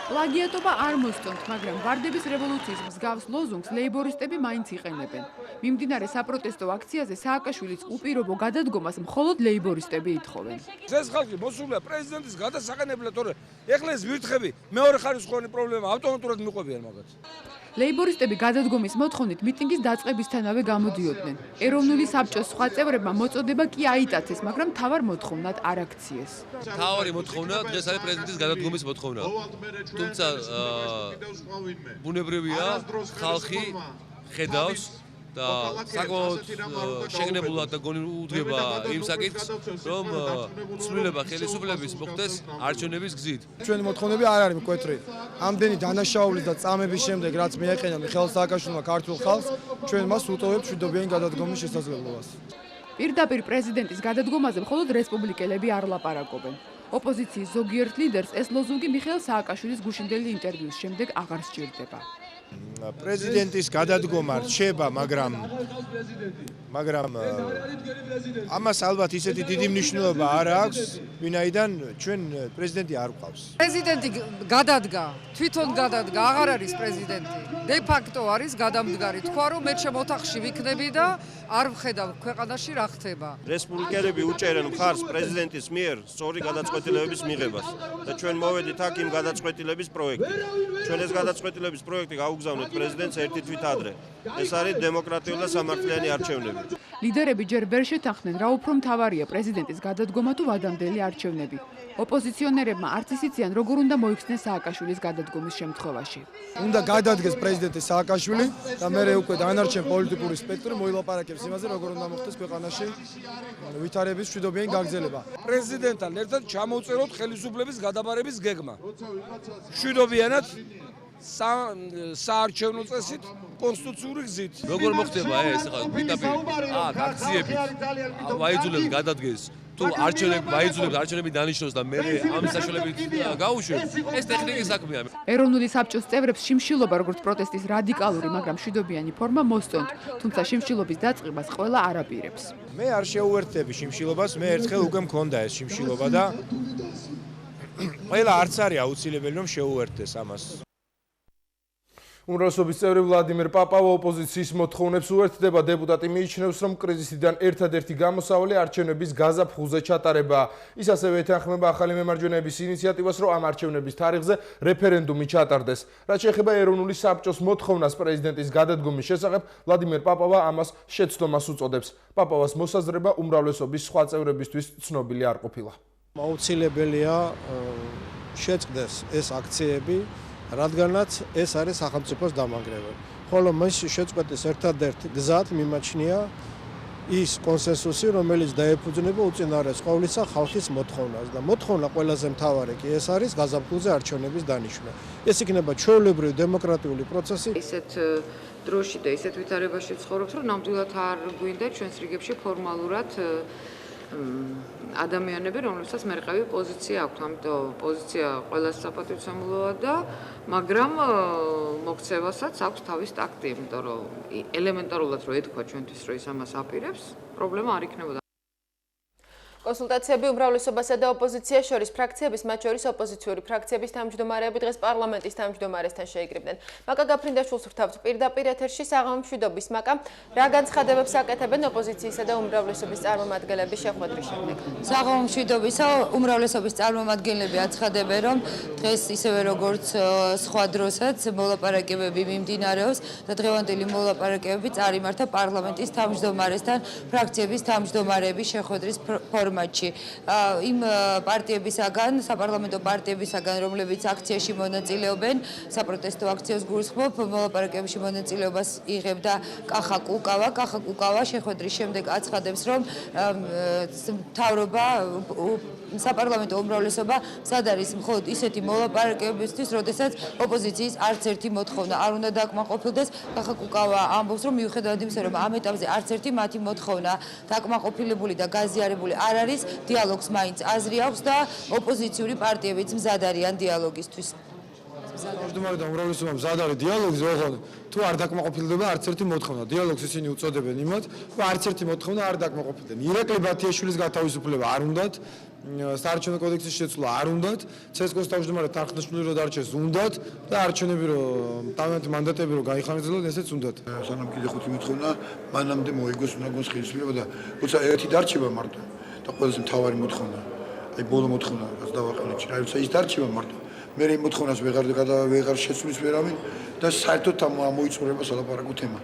პლაგიატობა არ მოსწონთ, მაგრამ ვარდების რევოლუციის მსგავს ლოზუნგს ლეიბორისტები მაინც იყენებენ. მიმდინარე საპროტესტო აქციაზე სააკაშვილის უპირობო გადადგომას მხოლოდ ლეიბორისტები ითხოვენ. ეს ხალხი მოსულია პრეზიდენტის გადასაყენებლად, თორე ეხლა ეს ვირთხები მეორე ხარისხოვანი პრობლემა ავტომატურად მიყვებიან მაგათ. ლეიბორისტები გადადგომის მოთხოვნით მიტინგის დაწყებისთანავე გამოდიოდნენ. ეროვნული საბჭოს სხვა წევრებმა მოწოდება კი აიტაცეს, მაგრამ მთავარ მოთხოვნად არ აქციეს. მთავარი მოთხოვნა დღეს არის პრეზიდენტის გადადგომის მოთხოვნა. თუმცა ბუნებრივია ხალხი ხედავს და საკმაოდ შეგნებულად და გონი უდგება იმ საკითხს, რომ ცვლილება ხელისუფლების მოხდეს არჩევნების გზით. ჩვენი მოთხოვნები არ არის მკვეთრი. ამდენი დანაშაულის და წამების შემდეგ, რაც მიეყენა მიხეილ სააკაშვილმა ქართულ ხალხს, ჩვენ მას ვუტოვებთ მშვიდობიანი გადადგომის შესაძლებლობას. პირდაპირ პრეზიდენტის გადადგომაზე მხოლოდ რესპუბლიკელები არ ლაპარაკობენ. ოპოზიციის ზოგიერთ ლიდერს ეს ლოზუნგი მიხეილ სააკაშვილის გუშინდელი ინტერვიუს შემდეგ აღარ სჭირდება. პრეზიდენტის გადადგომა რჩება, მაგრამ ამას ალბათ ისეთი დიდი მნიშვნელობა არ აქვს, ვინაიდან ჩვენ პრეზიდენტი არ გვყავს. პრეზიდენტი გადადგა, თვითონ გადადგა, აღარ არის პრეზიდენტი. დე ფაქტო არის გადამდგარი. თქვა რომ მე ჩემ ოთახში ვიქნები და არ ვხედავ ქვეყანაში რა ხდება. რესპუბლიკელები უჭერენ მხარს პრეზიდენტის მიერ სწორი გადაწყვეტილებების მიღებას და ჩვენ მოვედით აქ იმ გადაწყვეტილების პროექტით. ჩვენ ეს გადაწყვეტილების პროექტი გავუგზავნეთ პრეზიდენტს ერთი თვით ადრე. ეს არის დემოკრატიული და სამართლიანი არჩევნები. ლიდერები ჯერ ვერ შეთანხმდნენ, რა უფრო მთავარია პრეზიდენტის გადადგომა თუ ვადამდელი არჩევნები. ოპოზიციონერებმა არც ისიციან, როგორ უნდა მოიქცნენ სააკაშვილის გადადგომის შემთხვევაში. უნდა გადადგეს პრეზიდენტი სააკაშვილი და მე უკვე დანარჩენ პოლიტიკური სპექტრი მოილაპარაკებს იმაზე, როგორ უნდა მოხდეს ქვეყანაში ვითარების მშვიდობიანი გაგრძელება. პრეზიდენტთან ერთად ჩამოვწეროთ ხელისუფლების გადაბარების გეგმა. მშვიდობიანად საარჩევნო წესით კონსტიტუციური გზით. როგორ მოხდება ეს ახლა პირდაპირ აქციები ვაიძულებს გადადგეს თუ არჩევნები დანიშნოს და მე ამ საშუალებით გაუშვებს ეს ტექნიკის საქმეა. ეროვნული საბჭოს წევრებს შიმშილობა როგორც პროტესტის რადიკალური, მაგრამ მშვიდობიანი ფორმა მოსწონთ, თუმცა შიმშილობის დაწყებას ყველა არ აპირებს. მე არ შეუერთდები შიმშილობას, მე ერთხელ უკვე მქონდა ეს შიმშილობა და ყველა არც არის აუცილებელი რომ შეუერთდეს ამას. უმრავლესობის წევრი ვლადიმერ პაპავა ოპოზიციის მოთხოვნებს უერთდება. დეპუტატი მიიჩნევს, რომ კრიზისიდან ერთადერთი გამოსავალი არჩევნების გაზაფხულზე ჩატარებაა. ის ასევე ეთანხმება ახალი მემარჯვენეების ინიციატივას, რომ ამ არჩევნების თარიღზე რეფერენდუმი ჩატარდეს. რაც შეეხება ეროვნული საბჭოს მოთხოვნას პრეზიდენტის გადადგომის შესახებ, ვლადიმერ პაპავა ამას შეცდომას უწოდებს. პაპავას მოსაზრება უმრავლესობის სხვა წევრებისთვის ცნობილი არ ყოფილა. აუცილებელია შეწყდეს ეს აქციები, რადგანაც ეს არის სახელმწიფოს დამანგრეველი. ხოლო მის შეწყვეტის ერთადერთი გზად მიმაჩნია ის კონსენსუსი, რომელიც დაეფუძნება უწინარეს ყოვლისა ხალხის მოთხოვნას და მოთხოვნა ყველაზე მთავარი კი ეს არის გაზაფხულზე არჩევნების დანიშვნა. ეს იქნება ჩვეულებრივი დემოკრატიული პროცესი. ისეთ დროში და ისეთ ვითარებაში ცხოვრობს, რომ ნამდვილად არ გვინდა ჩვენს რიგებში ფორმალურად ადამიანები, რომლებსაც მერყევი პოზიცია აქვთ, ამიტომ პოზიცია ყველას საპატივცემულოა და მაგრამ მოქცევასაც აქვს თავის ტაქტი, იმიტომ რომ ელემენტარულად რო ეთქვა ჩვენთვის, რომ ის ამას აპირებს, პრობლემა არ იქნებოდა. კონსულტაციები უმრავლესობასა და ოპოზიციას შორის ფრაქციების, მათ შორის ოპოზიციური ფრაქციების თავმჯდომარეები დღეს პარლამენტის თავმჯდომარესთან შეიკრიბნენ. მაკა გაფრინდაშვილს ვრთავთ პირდაპირ ეთერში საღამო მშვიდობის მაკა. რა განცხადებებს აკეთებენ ოპოზიციისა და უმრავლესობის წარმომადგენლები შეხვედრის შემდეგ? საღამო მშვიდობისა, უმრავლესობის წარმომადგენლები აცხადებენ, რომ დღეს ისევე როგორც სხვა დროსაც მოლაპარაკებები მიმდინარეობს და დღევანდელი მოლაპარაკებები წარიმართა პარლამენტის თავმჯდომარესთან ფრაქციების თავმჯდომარეების შეხვედრის ფორმატში. იმ პარტიებისაგან, sapparlamento პარტიებისაგან, რომლებიც აქციაში მონაწილეობენ, საპროტესტო აქციას გულისხმობ, მოლაპარაკებებში მონაწილეობას იღებდა კახა კუკავა. კახა კუკავა შეხვედრის შემდეგ აცხადებს, რომ მთავრობა საპარლამენტო უმრავლესობა მზად არის მხოლოდ ისეთი მოლაპარაკებებისთვის, როდესაც ოპოზიციის არც ერთი მოთხოვნა არ უნდა დაკმაყოფილდეს. კახა კუკავა ამბობს, რომ მიუხედავად იმისა, რომ ამ ეტაპზე არც ერთი მათი მოთხოვნა დაკმაყოფილებული და გაზიარებული არ არის, დიალოგს მაინც აზრი აქვს და ოპოზიციური პარტიებიც მზად არიან დიალოგისთვის. თავმჯდომარე და უმრავლესობა მზად არის დიალოგზე, თუ არ დაკმაყოფილდება არც ერთი მოთხოვნა. დიალოგს ისინი უწოდებენ იმათ, რომ არც ერთი მოთხოვნა არ დაკმაყოფილდნენ. ირაკლი ბათიაშვილის გათავისუფლება არ უნდათ, საარჩევნო კოდექსის შეცვლა არ უნდათ, ცესკოს თავმჯდომარე თანხმდაშვილი რო დარჩეს უნდათ და არჩევნები რო თავიანთი მანდატები რო გაიხარჯლოთ, ესეც უნდათ. სანამ კიდე ხუთი მოთხოვნა მანამდე მოიგოს უნდა გონს ხელისუფლება და როცა ერთი დარჩება მარტო და ყველაზე მთავარი მოთხოვნა, აი ბოლო მოთხოვნა რაც დავაყენეთ, აი როცა ის დარჩება მარტო მე იმ მოთხოვნას ვეღარ შეცვლის ვერავინ და საერთოდ მოიწურება სალაპარაკო თემა.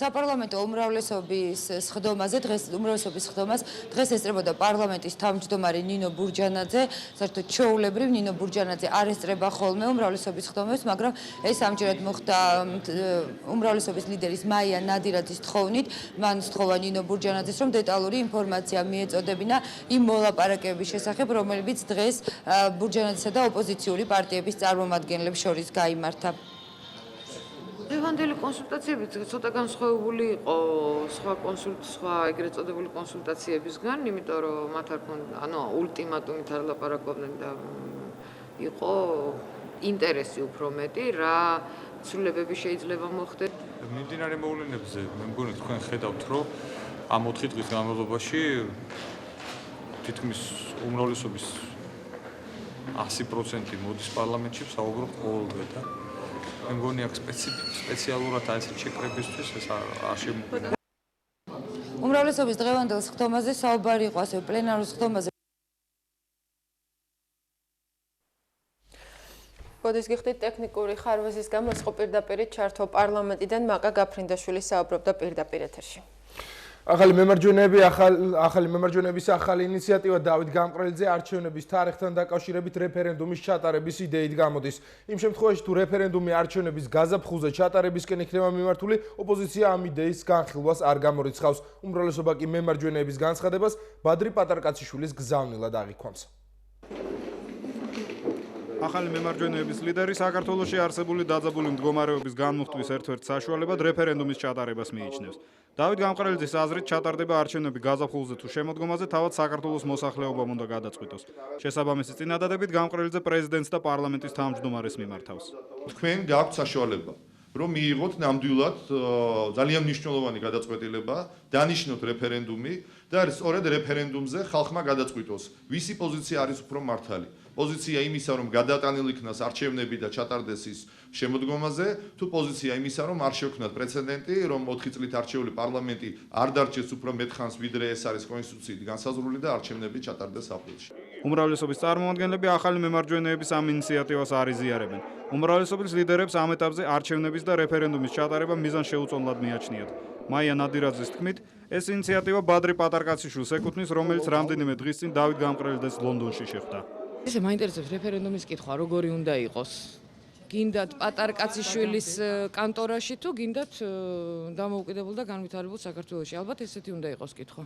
საპარლამენტო უმრავლესობის სხდომაზე დღეს ესწრებოდა პარლამენტის თავმჯდომარე ნინო ბურჯანაძე. საერთოდ ჩვეულებრივ ნინო ბურჯანაძე არ ესწრება ხოლმე უმრავლესობის სხდომებს, მაგრამ ეს ამჯერად მოხდა უმრავლესობის ლიდერის მაია ნადირაძის თხოვნით. მან სთხოვა ნინო ბურჯანაძეს, რომ დეტალური ინფორმაცია მიეწოდებინა იმ მოლაპარაკებების შესახებ, რომლებიც დღეს ბურჯანაძესა და ოპოზიციური პარტიების წარმომადგენლებს შორის გაიმართა. დღევანდელი კონსულტაციები ცოტა განსხვავებული იყო სხვა ეგრეთ წოდებული კონსულტაციებისგან, იმიტომ რომ მათ არ ქონდა, ულტიმატუმით არ ლაპარაკობდნენ და იყო ინტერესი უფრო მეტი, რა ცვლილებები შეიძლება მოხდეს. მიმდინარე მოვლენებზე მე მგონი თქვენ ხედავთ, რომ ამ 4 დღის განმავლობაში თითქმის უმრავლესობის 100% მოდის პარლამენტში, საუბრობ ყოველდღე და მე მგონი აქ სპეციალურად აი ეს შეკრებისთვის ეს არ შემოგვიყვება. უმრავლესობის დღევანდელ სხდომაზე საუბარი იყო ასევე პლენარულ სხდომაზე. მოდის გიხდით ტექნიკური ხარვეზის გამო ეს პირდაპირ ჩართო პარლამენტიდან მაკა გაფრინდაშვილი საუბრობდა პირდაპირ ეთერში. ახალი მემარჯვენეების ახალი ინიციატივა დავით გამყრელიძე არჩევნების თარიღთან დაკავშირებით რეფერენდუმის ჩატარების იდეით გამოდის. იმ შემთხვევაში თუ რეფერენდუმი არჩევნების გაზაფხულზე ჩატარებისკენ იქნება მიმართული, ოპოზიცია ამ იდეის განხილვას არ გამორიცხავს. უმრავლესობა კი მემარჯვენეების განცხადებას ბადრი პატარკაციშვილის გზავნილად აღიქვამს. ახალი მემარჯვენეების ლიდერი საქართველოში არსებული დაძაბული მდგომარეობის განმუხტვის ერთ-ერთ საშუალებად რეფერენდუმის ჩატარებას მიიჩნევს. დავით გამყრელიძის აზრით ჩატარდება არჩევნები გაზაფხულზე თუ შემოდგომაზე თავად საქართველოს მოსახლეობამ უნდა გადაწყვიტოს. შესაბამისი წინადადებით გამყრელიძე პრეზიდენტს და პარლამენტის თავმჯდომარეს მიმართავს. თქვენ გაქვთ საშუალება რომ მიიღოთ ნამდვილად ძალიან მნიშვნელოვანი გადაწყვეტილება, დანიშნოთ რეფერენდუმი და სწორედ რეფერენდუმზე ხალხმა გადაწყვიტოს, ვისი პოზიცია არის უფრო მართალი. პოზიცია იმისა, რომ გადატანილ იქნას არჩევნები და ჩატარდეს ის შემოდგომაზე, თუ პოზიცია იმისა, რომ არ შევქმნათ პრეცედენტი, რომ 4 წლით არჩეული პარლამენტი არ დარჩეს უფრო მეტ ხანს, ვიდრე ეს არის კონსტიტუციით განსაზღვრული და არჩევნები ჩატარდეს აპრილში. უმრავლესობის წარმომადგენლები ახალი მემარჯვენეების ამ ინიციატივას არ იზიარებენ. უმრავლესობის ლიდერებს ამ ეტაპზე არჩევნების და რეფერენდუმის ჩატარება მიზანშეუწონლად მიაჩნიათ. მაია ნადირაძის თქმით, ეს ინიციატივა ბადრი პატარკაციშვილს ეკუთვნის, რომელიც რამდენიმე დღის წინ დავით გამყრელიძეს ლონდონში შეხვდა. ესე მაინტერესებს რეფერენდუმის კითხვა, როგორი უნდა იყოს? გინდათ პატარკაციშვილის კანტორაში თუ გინდათ დამოუკიდებელ და განვითარებულ საქართველოში? ალბათ ესეთი უნდა იყოს კითხვა.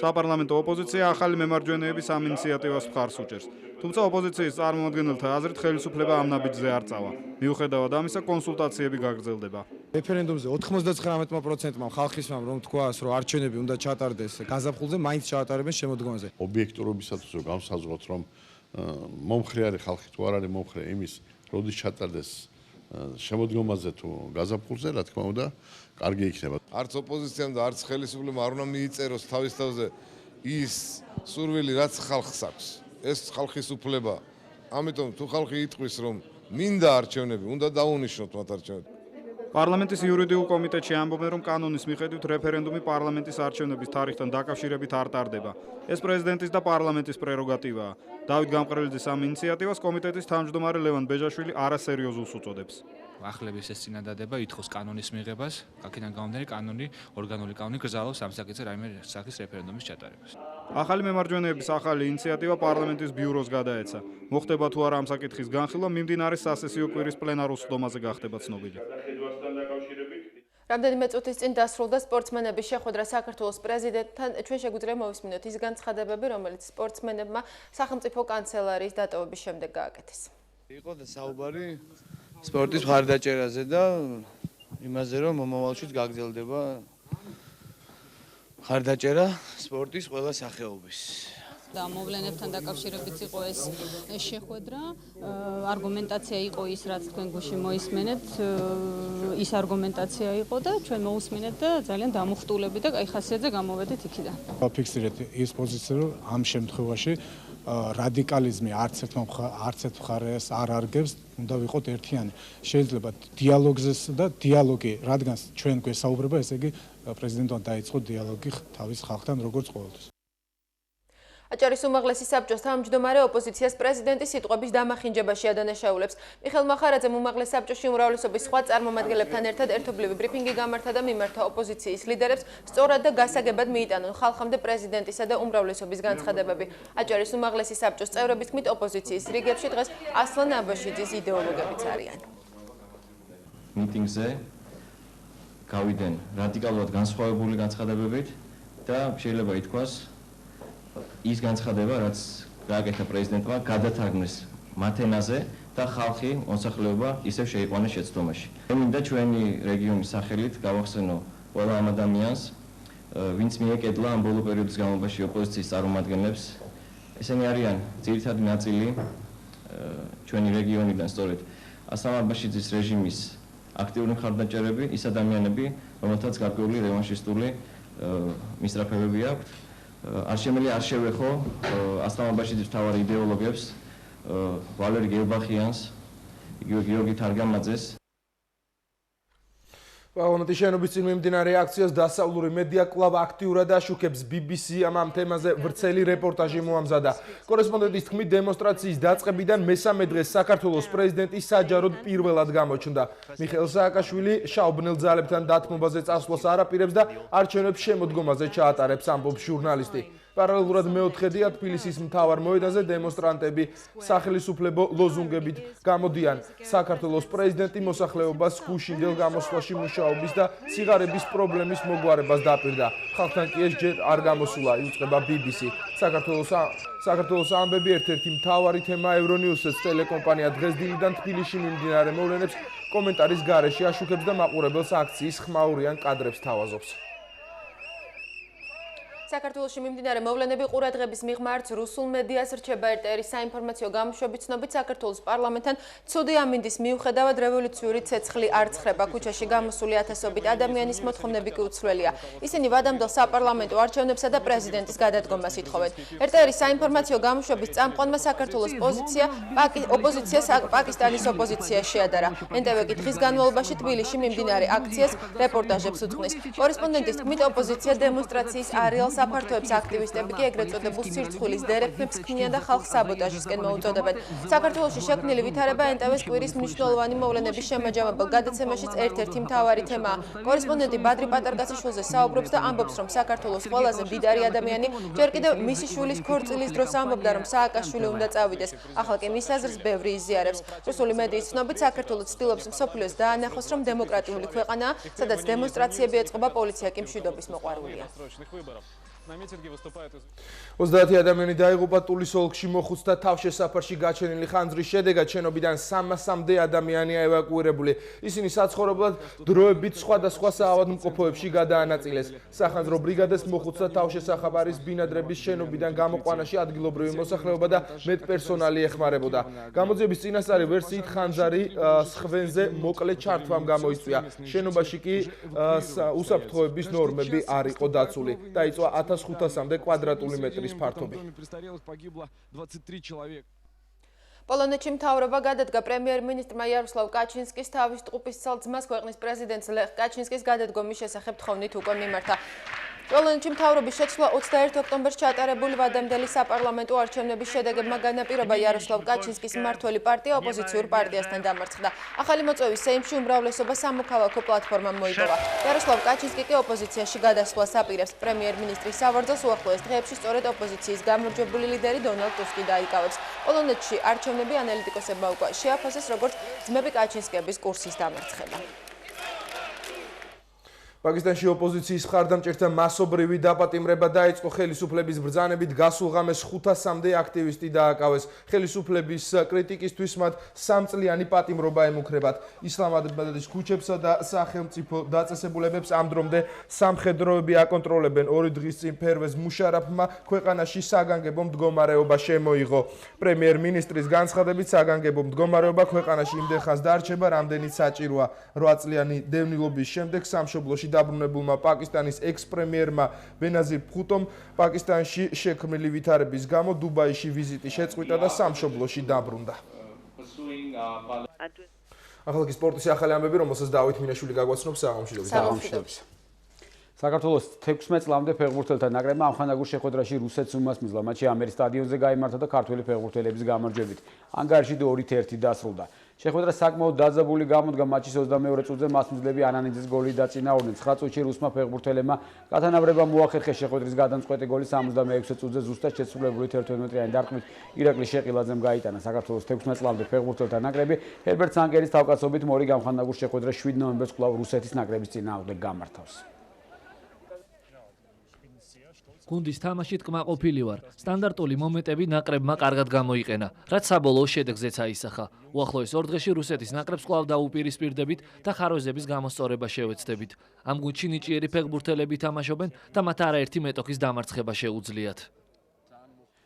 საპარლამენტო ოპოზიცია ახალი მემარჯვენეების ამ ინიციატივას მხარს უჭერს. თუმცა ოპოზიციის წარმომადგენელთა აზრით ხელისუფლება ამ ნაბიჯზე არ წავა. მიუხედავად ამისა, კონსულტაციები გაგრძელდება. რეფერენდუმზე 99%-მა ხალხისმა რომ თქვას, რომ არჩევნები უნდა ჩატარდეს გაზაფხულზე, მაინც ჩაატარებენ შემოდგომაზე. ობიექტურობისათვის რომ განსაზღვროთ, რომ მომხრე არის ხალხი თუ არ არის მომხრე იმის, როდის ჩატარდეს შემოდგომაზე თუ გაზაფხულზე, რა თქმა უნდა, კარგი იქნება. არც ოპოზიციამ და არც ხელისუფლებამ არ უნდა მიიწეროს თავის თავზე ის სურვილი, რაც ხალხს აქვს. ეს ხალხის უფლება. ამიტომ თუ ხალხი იტყვის, რომ მინდა არჩევნები, უნდა დაუნიშნოთ მათ არჩევნებს. პარლამენტის იურიდიულ კომიტეტში ამბობენ, რომ კანონის მიხედვით რეფერენდუმი პარლამენტის არჩევნების თარიღთან დაკავშირებით არ ტარდება. ეს პრეზიდენტის და პარლამენტის პრეროგატივაა. დავით გამყრელიძის ამ ინიციატივას კომიტეტის თავმჯდომარე ლევან ბეჟაშვილი არასერიოზულს უწოდებს. ახლების ეს წინადადება ითხოვს კანონის მიღებას, აქედან გამომდინარე ორგანული კანონი გრძელავს ამ საკითხზე რაიმე სახის რეფერენდუმის ჩატარებას. ახალი მემარჯვენეების ახალი ინიციატივა პარლამენტის ბიუროს გადაეცა. მოხდება თუ არა ამ საკითხის განხილვა, მიმდინარე სასესიო კვირის პლენარულ სხდომაზე გახდება ცნობილი. რამდენიმე წუთის წინ დასრულდა სპორტსმენების შეხვედრა საქართველოს პრეზიდენტთან. ჩვენ შეგვიძლია მოვისმინოთ ის განცხადებები, რომელიც სპორტსმენებმა სახელმწიფო კანცელარიის დატოვების შემდეგ გააკეთეს. იყო და საუბარი სპორტის მხარდაჭერაზე და იმაზე, რომ მომავალშიც გაგრძელდება მხარდაჭერა სპორტის ყველა სახეობის. და მოვლენებთან დაკავშირებით იყო ეს შეხვედრა. არგუმენტაცია იყო ის, რაც თქვენ გუში მოისმენეთ, ის არგუმენტაცია იყო და ჩვენ მოусმინეთ და ძალიან დამუხტულები და კაი ხასიათზე გამოვედით იქიდან. ფიქსირეთ ის პოზიცია, რომ ამ შემთხვევაში რადიკალიზმი არც ერთ მხარეს არ არგებს, უნდა ვიყოთ ერთიანი. შეიძლება დიალოგზეს და დიალოგი, რადგან ჩვენ გვესაუბრება, ესე იგი პრეზიდენტთან დაიწყო დიალოგი თავის ხალხთან, როგორც ყოველთვის. აჭარის უმაღლესი საბჭოს თავმჯდომარე ოპოზიციას პრეზიდენტის სიტყვების დამახინჯებაში ადანაშაულებს. მიხეილ მახარაძემ უმაღლეს საბჭოში უმრავლესობის სხვა წარმომადგენლებთან ერთად ერთობლივი ბრიფინგი გამართა და მიმართა ოპოზიციის ლიდერებს სწორად და გასაგებად მიიტანონ ხალხამდე პრეზიდენტისა და უმრავლესობის განცხადებები. აჭარის უმაღლესი საბჭოს წევრების თქმით, ოპოზიციის რიგებში დღეს ასლან აბაშიძის იდეოლოგებიც არიან. მიტინგზე გავიდნენ რადიკალურად განსხვავებული განცხადებებით და შეიძლება ითქვას, ის განცხადება, რაც გააკეთა პრეზიდენტმა, გადათარგმნეს მათ ენაზე და ხალხი, მოსახლეობა ისევ შეიყვანეს შეცდომაში. მე მინდა ჩვენი რეგიონის სახელით გავახსენო ყველა ამ ადამიანს, ვინც მიეკედლა ამ ბოლო პერიოდის განმავლობაში ოპოზიციის წარმომადგენლებს. ესენი არიან ძირითადი ნაწილი ჩვენი რეგიონიდან, სწორედ ასლან აბაშიძის რეჟიმის აქტიური მხარდაჭერები, ის ადამიანები, რომელთაც გარკვეული რევანშისტული მისწრაფებები აქვთ. არ შემიძლია არ შევეხო ასლან აბაშიძის მთავარ იდეოლოგებს, ვალერი გელბახიანს, იგივე გიორგი თარგამაძეს. პარლამენტის შენობის წინ მიმდინარე აქციას დასავლური მედია კვლავ აქტიურად აშუქებს. BBC-ამ ამ თემაზე ვრცელი რეპორტაჟი მოამზადა. კორესპონდენტის თქმით, დემონსტრაციის დაწყებიდან მესამე დღეს საქართველოს პრეზიდენტი საჯაროდ პირველად გამოჩნდა. მიხეილ სააკაშვილი შაუბნელ ძალებთან დათმობაზე წასვლას არ აპირებს და არჩევნებს შემოდგომაზე ჩაატარებს, ამბობს ჟურნალისტი. პარალელურად მეოთხედია თბილისის მთავარ მოედანზე დემონსტრანტები სახელისუფლებო ლოზუნგებით გამოდიან. საქართველოს პრეზიდენტი მოსახლეობას გუშინდელ გამოსვლაში მუშაობის და სიღარიბის პრობლემის მოგვარებას დაპირდა. ხალხთან კი ეს ჯერ არ გამოსულა, იუწყება BBC. საქართველოს ამბები ერთ-ერთი მთავარი თემა Euronews-ს ტელეკომპანია დღეს დილიდან თბილისში მიმდინარე მოვლენებს კომენტარის გარეშე აშუქებს და მაყურებელს აქციის ხმაურიან კადრებს თავაზობს. საქართველოში მიმდინარე მოვლენები ყურადღების მიღმა არც რუსულ მედიას რჩება RTR-ის საინფორმაციო გამოშვებით ცნობით საქართველოს პარლამენტთან ცუდი ამინდის მიუხედავად რევოლუციური ცეცხლი არ ცხრება. ქუჩაში გამოსული ათასობით ადამიანის მოთხოვნები კი უცვლელია. ისინი ვადამდელ საპარლამენტო არჩევნებსა და პრეზიდენტის გადადგომას ითხოვენ. RTR-ის საინფორმაციო გამოშვების წამყვანმა საქართველოს ოპოზიციას პაკისტანის ოპოზიცია შეადარა. NTV კი დღის განმავლობაში თბილისში მიმდინარე აქციას რეპორტაჟებს უძღვნის. კორესპონდენტის თქმით, ოპოზიცია დემონსტრაციის არეალს საფართოებს აქტივისტები კი ეგრეთ წოდებულ სირცხვილის დერეფნებს ქმნიან და ხალხს საბოტაჟისკენ მოუწოდებენ. საქართველოში შექმნილი ვითარება NTV-ს კვირის მნიშვნელოვანი მოვლენების შემაჯამებელ გადაცემაშიც ერთ-ერთი მთავარი თემაა. კორესპონდენტი ბადრი პატარგაციშვილზე საუბრობს და ამბობს, რომ საქართველოს ყველაზე მდიდარი ადამიანი ჯერ კიდევ მისი შვილის ქორწილის დროს ამბობდა, რომ სააკაშვილი უნდა წავიდეს. ახლა კი მის აზრს ბევრი იზიარებს. რუსული მედიის ცნობით, საქართველოს ცდილობს მსოფლიოს დაანახოს, რომ დემოკრატიული ქვეყანაა, სადაც დემონსტრაციები ეწყობა, პოლიცია კი მშვიდობის მოყვარულია. 30 ადამიანი დაიღუპა ტულის ოლქში მოხუცთა თავშესაფარში გაჩენილი ხანძრის შედეგად შენობიდან 300-მდე ადამიანია ევაკუირებული. ისინი საცხოვრებლად დროებით სხვადასხვა საავადმყოფოებში გადაანაწილეს. სახანძრო ბრიგადას მოხუცთა თავშესაფარის ბინადრების შენობიდან გამოყვანაში ადგილობრივი მოსახლეობა და მეტპერსონალი ეხმარებოდა. გამოძიების წინასწარი ვერსიით ხანძარი სხვენზე მოკლე ჩართვამ გამოიწვია. შენობაში კი უსაფრთხოების ნორმები არ იყო დაცული. დაიწვა 1500-მდე კვადრატული მეტრის ფართობი. პოლონეთში მთავრობა გადადგა პრემიერ-მინისტრმა იაროსლავ კაჩინსკის თავის ტყუპისცალ ძმას ქვეყნის პრეზიდენტს ლეხ კაჩინსკის გადადგომის შესახებ თხოვნით უკვე მიმართა. პოლონეთში მთავრობის შეცვლა 21 ოქტომბერს ჩატარებული ვადამდელი საპარლამენტო არჩევნების შედეგებმა განაპირობა იაროსლავ კაჩინსკის მმართველი პარტია ოპოზიციურ პარტიასთან დამარცხდა. ახალი მოწვევის სეიმში უმრავლესობა სამოქალაქო პლატფორმამ მოიპოვა. იაროსლავ კაჩინსკი კი ოპოზიციაში გადასვლას აპირებს. პრემიერ-მინისტრის სავარძელს უახლოეს დღეებში სწორედ ოპოზიციის გამარჯვებული ლიდერი დონალდ ტუსკი დაიკავებს. პოლონეთში არჩევნები ანალიტიკოსებმა უკვე შეაფასეს როგორც ძმები კაჩინსკების კურსის დამარცხება. პაკისტანში ოპოზიციის მხარდამჭერთა მასობრივი დაპატიმრება დაიწყო. ხელისუფლების ბრძანებით გასულ ღამეს 500-მდე აქტივისტი დააკავეს. ხელისუფლების კრიტიკისთვის მათ 3 წლიანი პატიმრობა ემუქრებათ. ისლამაბადის ქუჩებსა და სახელმწიფო დაწესებულებებს ამ დრომდე სამხედროები აკონტროლებენ. 2 დღის წინ ფერვეზ მუშარაფმა ქვეყანაში საგანგებო მდგომარეობა შემოიღო. პრემიერ-მინისტრის განცხადებით საგანგებო მდგომარეობა ქვეყანაში იმდენ ხანს დარჩება, რამდენიც საჭიროა. 8 წლიანი დევნილობის შემდეგ სამშობლოში დაბრუნებულმა პაკისტანის ექს-პრემიერმა ბენაზირ ბჰუტომ პაკისტანში შექმნილი ვითარების გამო დუბაიში ვიზიტი შეწყვიტა და სამშობლოში დაბრუნდა. ახლა კი სპორტის ახალი ამბები, რომელსაც დავით მინაშვილი გაგვაცნობს საღამოშიდობის. საქართველოს 16 წლამდე ფეხბურთელთა ნაკრებმა ამხანაგურ შეხვედრაში რუსეთს უმასპინძლა. მატჩი ამერის სტადიონზე გაიმართა და ქართველი ფეხბურთელების გამარჯვებით ანგარიში 2-1 დასრულდა. შეხვედრა საკმაოდ დაძაბული გამოდგა. მატჩის 22-მე წუთზე მასპინძლები ანანიძეს გოლი დაწინაურდნენ. 9 წუთში რუსმა ფეხბურთელებმა გათანაბრება მოახერხეს. შეხვედრის გადამწყვეტი გოლი 66 წუთზე ზუსტად შეცვლებული 11-მეტრიანი დარტყმით ირაკლი შეყილაძემ გაიტანა. საქართველოს 16 წლამდე ფეხბურთელთა ნაკრები ჰერბერტ სანკერის თავკაცობით მორი გამხანაგურ შეხვედრა 7 ნოემბერს კვლავ რუსეთის ნაკრების წინააღმდეგ გამართავს. გუნდის თამაშით კმაყოფილი ვარ. სტანდარტული მომენტები ნაკრებმა კარგად გამოიყენა, რაც საბოლოო შედეგზეც აისახა. უახლოეს 2 დღეში რუსეთის ნაკრებს კვლავ დაუპირისპირდებით და ხარვეზების გამოსწორება შევეცდებით. ამ გუნდში ნიჭიერი ფეხბურთელები თამაშობენ და მათ არაერთი მეტოქის დამარცხება შეუძლიათ.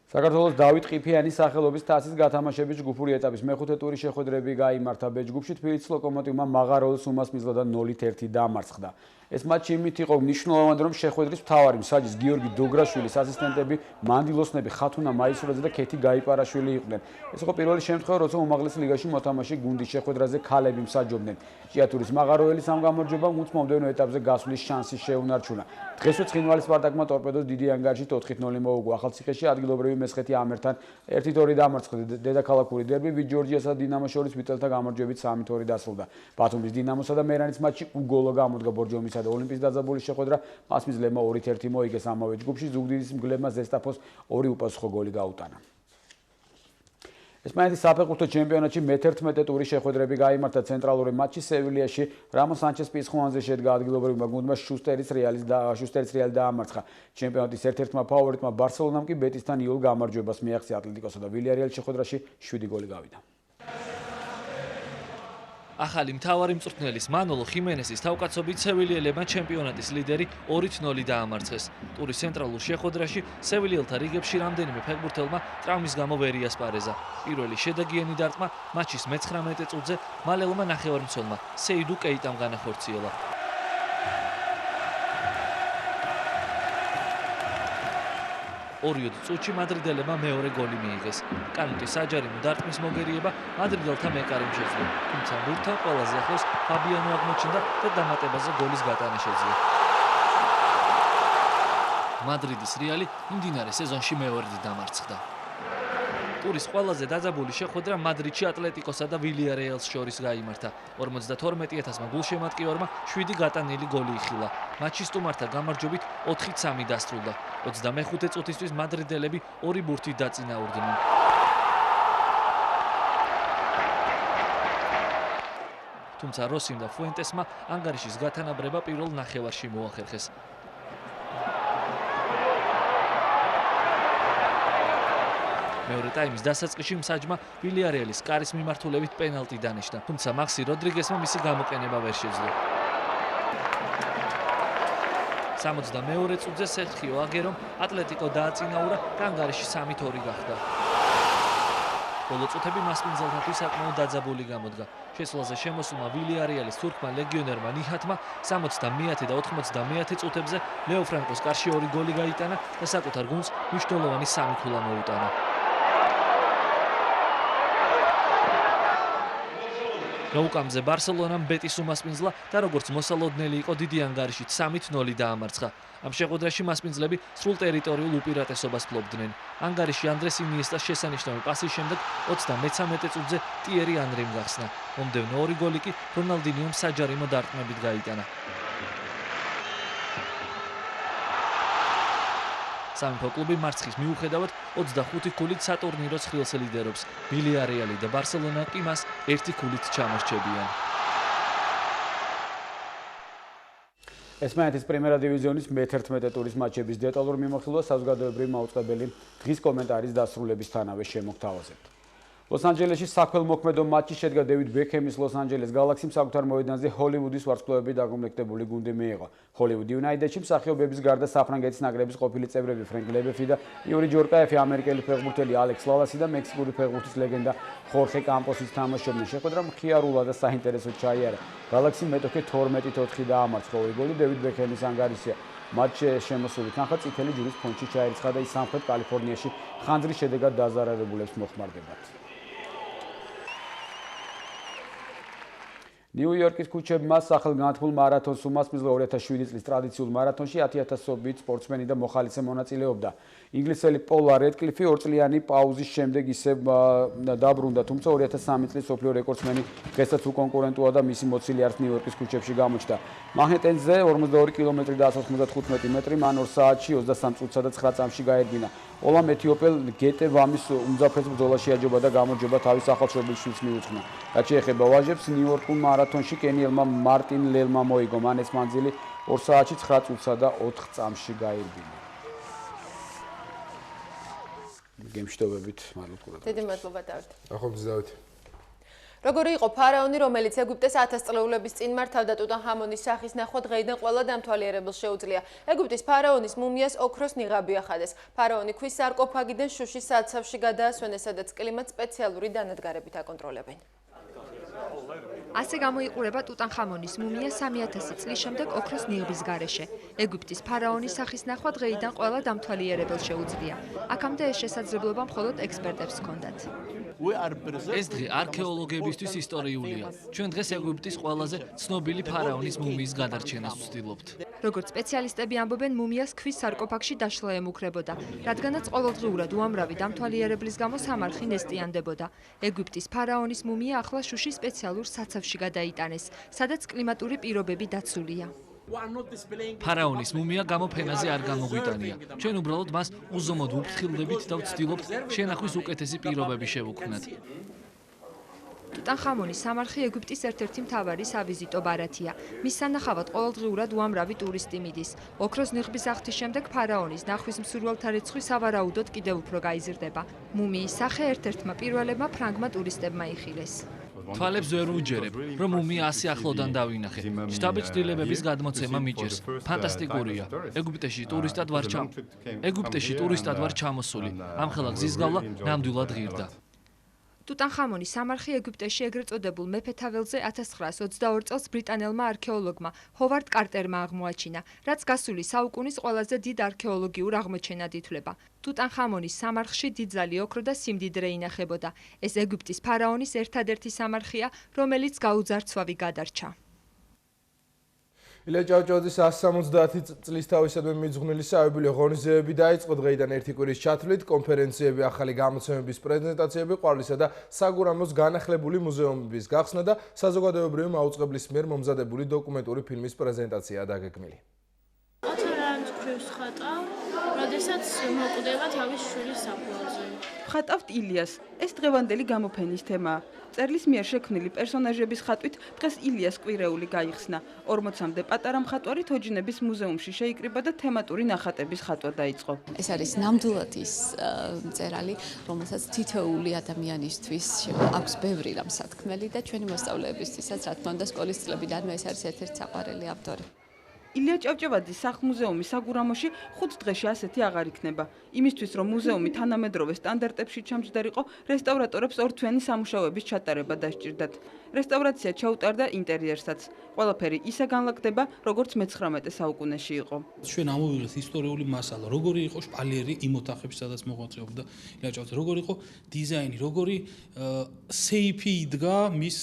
საქართველოს დავით ყიფიანის სახელობის თასის გათამაშების ჯგუფური ეტაპის მეხუთე ტურის შეხვედრები გაიმართა. ბ ჯგუფში თბილისის ლოკომოტივმა მაღაროელს უმასპინძლა და 0-1 დამარცხდა. ეს მატჩი იმით იყო მნიშვნელოვანი, რომ შეხვედრის მთავარი მსაჯის გიორგი დოგრაშვილის ასისტენტები მანდილოსნები ხათუნა მაისურაძე და ქეთი გაიპარაშვილი იყვნენ. ეს იყო პირველი შემთხვევა, როცა უმაღლეს ლიგაში მოთამაშე გუნდის შეხვედრაზე ქალები მსაჯობდნენ. ჭიათურის მაღაროელი სამგამარჯვებამ გუნდს მომდევნო ეტაპზე გასვლის შანსი შეუნარჩუნა. დღესვე ცხინვალის სპარტაკმა ტორპედოს დიდი ანგარიშით 4-0 მოუგო. ახალციხეში ადგილობრივი მესხეთი ამერთან 1-2 დამარცხდა. დედაქალაქური დერბი ვიჯორჯიასა და დინამოს შორის ვიტელთა გამარჯვებით 3-2 დასრულდა. ბათუმის დინამოსა და მერანის მატჩი უგოლო გამოდგა. ბორჯომისა და ოლიმპის დაძაბული შეხვედრა მასმიძლებმა 2-1 მოიგეს. ამავე ჯგუფში ზუგდიდის მგლებმა ზესტაფოს 2 უპასუხო გოლი გაუტანა. ესპანეთის საფეხბურთო ჩემპიონატში მე-11 ტურის შეხვედრები გაიმართა. ცენტრალური მატჩი სევილიაში რამონ სანჩეს პისხუანზე შედგა. ადგილობრივმა გუნდმა შუსტერის რეალი დაამარცხა. ჩემპიონატის ერთ-ერთმა ფავორიტმა ბარსელონამ კი ბეტისთან იოლ გამარჯვებას მიაღწია. ატლეტიკოსა და ვილიარეალის შეხვედრაში 7 გოლი გავიდა. ახალი მთავარი მწვრთნელის მანოლო ხიმენესის თავკაცობით სევილიელებმა ჩემპიონატის ლიდერი 2-0 დაამარცხეს. ტურის ცენტრალურ შეხვედრაში სევილიელთა რიგებში რამდენიმე ფეხბურთელმა ტრავმის გამო ვერ იასპარეზა. პირველი შედეგიანი დარტყმა მატჩის მე-19 წუთზე მალელმა ნახევარმცველმა სეიდუ კეიტამ განახორციელა. ორიოდ წუთში მადრიდელებმა მეორე გოლი მიიღეს. კანუტის საჯარიმო დარტყმის მოგერიება მადრიდელთა მეკარიმ შეძლო. თუმცა ლურთან ყველაზე ახლოს ფაბიანო აღმოჩნდა და დამატებაზე გოლის გატანა შეძლო. მადრიდის რეალი იმდინარე სეზონში მეორედ დამარცხდა. ტურის ყველაზე დაძაბული შეხვედრა მადრიდში ატლეტიკოსა და ვილიარეალს შორის გაიმართა. 52,000-მა გულშემატკივარმა 7 გატანილი გოლი იხილა. მატჩი სტუმართა გამარჯვებით 4-3 დასრულდა. 25 წუთისთვის მადრიდელები 2 ბურთით დაწინაურდნენ. თუმცა როსიმ და ფუენტესმა ანგარიშის გათანაბრება პირველ ნახევარში მოახერხეს. მეორე ტაიმის დასაწყისში მსაჯმა ვილიარეალის კარის მიმართულებით პენალტი დანიშნა, თუმცა მაქსი როდრიგესმა მისი გამოყენება ვერ შეძლო. 62 წუთზე სერხიო აგერომ ატლეტიკო დააწინაურა და ანგარიში 3-2 გახდა. ბოლო წუთები მასპინძელთათვის საკმაოდ დაძაბული გამოდგა. შესვლაზე შემოსულმა ვილიარეალის თურქმა ლეგიონერმა ნიჰათმა 60 და 90 წუთებზე ლეო ფრანკოს კარში 2 გოლი გაიტანა და საკუთარ გუნდს მნიშვნელოვანი 3 ქულა მოუტანა. გაუკამზე ბარსელონამ ბეტის უმასპინძლა და როგორც მოსალოდნელი იყო დიდი ანგარიშით 3-0 დაამარცხა. ამ შეხვედრაში მასპინძლები სრულ ტერიტორიულ უპირატესობას ფლობდნენ. ანგარიში ანდრეს ინიესტას შესანიშნავი პასის შემდეგ 33 წუთზე ტიერი ანრიმ გახსნა. მომდევნო 2 გოლი კი რონალდინიომ საჯარიმო დარტყმებით გაიტანა. სამეფო კლუბი მარცხის მიუხედავად 25 ქულით სატურნიროს ხილს ლიდერობს. ვილიარეალი და ბარსელონა კი მას 1 ქულით ჩამორჩებიან. ესპანეთის პრიმერა დივიზიონის მე-11 ტურის მატჩების დეტალურ მიმოხილვას საზოგადოებრივი მაუწყებელი დღის კომენტარის დასრულებისთანავე შემოგთავაზებთ. ლოს-ანჯელესში საქველმოქმედო მატჩი შედგა დევიდ ბექემის ლოს-ანჯელეს გალაქსიმ საკუთარ მოედანზე ჰოლივუდის ვარსკვლავებით დაკომპლექტებული გუნდი მიიღო. ჰოლივუდი იუნაიტედში მსახიობების გარდა საფრანგეთის ნაკრების ყოფილი წევრები ფრენკ ლებეფი და იური ჯორკაეფი, ამერიკელი ფეხბურთელი ალექს ლალასი და მექსიკური ფეხბურთის ლეგენდა ხორხე კამპოსიც თამაშობდნენ. შეხვედრა მხიარულა და საინტერესოდ ჩაიარა. გალაქსიმ მეტოქე 12-4 დაამარცხა. ორი გოლი დევიდ ბექემის ანგარიშია. მატჩი შემოსული თანხა წითელი ჯვრის ფონდში ჩაირიცხა და ის სამხრეთ კალიფორნიაში ხანძრის შედეგად დაზარალებულებს მოხმარდებათ. ნიუ-იორკის ქუჩებმა სახელგანთქმულ მარათონს უმასპინძლა 2007 წლის ტრადიციულ მარათონში 10,000-ობით სპორტსმენი და მოხალისე მონაწილეობდა. ინგლისელი პოლა რედკლიფი 2 წლიანი პაუზის შემდეგ ისევ დაბრუნდა, თუმცა 2003 წლის მსოფლიო რეკორდსმენი დღესაც უკონკურენტოა და მისი მოცილი არც ნიუ-იორკის ქუჩებში გამოჩნდა. მანჰეტენზე 42 კილომეტრი და 195 მეტრი მან 2 საათში 23 წუთსა და 9 წამში გაერბინა. ოლამ ეთიოპელ გეტე ვამის უმძაფრეს ბრძოლაში აჯობა და გამარჯვება თავის ახალშობილ შვილს მიუძღვნა. რაც შეეხება ვაჟებს, ნიუ-იორკულ მარათონში კენიელმა მარტინ ლელმა მოიგო. მან ეს მანძილი 2 საათში 9 წუთსა და 4 წამში გაერბინა. გემშვიდობებით, მადლობა ყურადღებისთვის. დიდი მადლობა დავით. ახლა დავით. როგორი იყო ფარაონი, რომელიც ეგვიპტეს 1000 წლეულების წინ მართავდა ტუტანხამონის სახის ნახვა დღეიდან ყველა დამთვალიერებელს შეუძლია. ეგვიპტის ფარაონის მუმიას ოქროს ნიღაბი ახადეს. ფარაონი ქვის სარკოფაგიდან შუშის საცავში გადაასვენეს, სადაც კლიმატს სპეციალური დანადგარებით აკონტროლებენ. ასე გამოიყურება ტუტანხამონის მუმია 3000 წლის შემდეგ ოქროს ნიღბის გარეშე. ეგვიპტის ფარაონის სახის ნახვა დღეიდან ყველა დამთვალიერებელს შეუძლია. აქამდე ეს შესაძლებლობა მხოლოდ ექსპერტებს ჰქონდათ. ეს დღე არქეოლოგებისთვის ისტორიულია. ჩვენ დღეს ეგვიპტის ყველაზე ცნობილი ფარაონის მუმიის გადარჩენას ვცდილობთ. როგორც სპეციალისტები ამბობენ, მუმიას ქვის სარკოფაგში დაშლა ემუქრებოდა, რადგანაც ყოველდღიურად უამრავი დამთვალიერებლის გამო სამარხი ნესტიანდებოდა. ეგვიპტის ფარაონის მუმია ახლა შუშის სპეციალურ საცავში გადაიტანეს, სადაც კლიმატური პირობები დაცულია. ფარაონის მუმია გამოფენაზე არ გამოგვიტანია. ჩვენ უბრალოდ მას უზომოდ ვუფრთხილდებით და ვცდილობთ შენახვის უკეთესი პირობები შევუქმნათ. ტუტანხამონის სამარხი ეგვიპტის ერთ-ერთი მთავარი სავიზიტო ბარათია. მის სანახავად ყოველდღიურად უამრავი ტურისტი მიდის. ოქროს ნიღბის აღთის შემდეგ ფარაონის ნახვის მსურველთა რიცხვი სავარაუდოდ კიდევ უფრო გაიზრდება. მუმიის სახე ერთ-ერთმა პირველებმა ფრანგმა ტურისტებმა იხილეს. თვალებს ვერ უჯერებ, რომ მუმია ასე ახლოდან დავინახე. შთაბეჭდილებების გადმოცემა მიჭირს. ფანტასტიკურია. ეგვიპტეში ტურისტად ვარ ჩამოსული. ამხელა გზის გავლა ნამდვილად ღირდა. ტუტანხამონის სამარხი ეგვიპტეში ეგრეთ წოდებულ მეფეთა ველზე 1922 წელს ბრიტანელმა არქეოლოგმა ჰოვარდ კარტერმა აღმოაჩინა, რაც გასული საუკუნის ყველაზე დიდ არქეოლოგიურ აღმოჩენად ითვლება. ტუტანხამონის სამარხში დიდძალი ოქრო და სიმდიდრე ინახებოდა. ეს ეგვიპტის ფარაონის ერთადერთი სამარხია, რომელიც გაუძარცვავი გადარჩა. ილია ჭავჭავაძის 170 წლის თავისადმი მიძღვნილი საიუბილეო ღონისძიებები დაიწყო დღეიდან ერთი კვირის ჩათვლით, კონფერენციები, ახალი გამოცემების პრეზენტაციები, ყვარლისა და საგურამოს განახლებული მუზეუმების გახსნა და საზოგადოებრივი მაუწყებლის მიერ მომზადებული დოკუმენტური ფილმის პრეზენტაციაა დაგეგმილი. როდესაც მოკვდება თავის შვილის საფლავზე. ვხატავთ ილიას. ეს დღევანდელი გამოფენის თემაა. წერლის მიერ შექმნილი პერსონაჟების ხატვით დღეს ილიას კვირეული გაიხსნა. 40-მდე პატარა მხატვარი თოჯინების მუზეუმში შეიკრიბა და თემატური ნახატების ხატვა დაიწყო. ეს არის ნამდვილად ის მწერალი, რომელსაც თითოეული ადამიანისთვის აქვს ბევრი რამ სათქმელი და ჩვენი მოსწავლეებისთვისაც, რა თქმა უნდა, სკოლის წლებიდანვე ეს არის ერთ-ერთი საყვარელი ავტორი. ილია ჭავჭავაძის სახლ-მუზეუმი საგურამოში 5 დღეში ასეთი აღარ იქნება. იმისთვის, რომ მუზეუმი თანამედროვე სტანდარტებში ჩამჯდარიყო, რესტავრატორებს ორთვიანი სამუშაოების ჩატარება დასჭირდათ. რესტავრაცია ჩაუტარდა ინტერიერსაც. ყველაფერი ისე განლაგდება, როგორც მე-19 საუკუნეში იყო. ჩვენ ამოვიღეთ ისტორიული მასალა, როგორი იყო შპალიერი იმ ოთახებში, სადაც მოღვაწეობდა ილია ჭავჭავაძე, როგორი იყო დიზაინი, როგორი სეიფი იდგა მის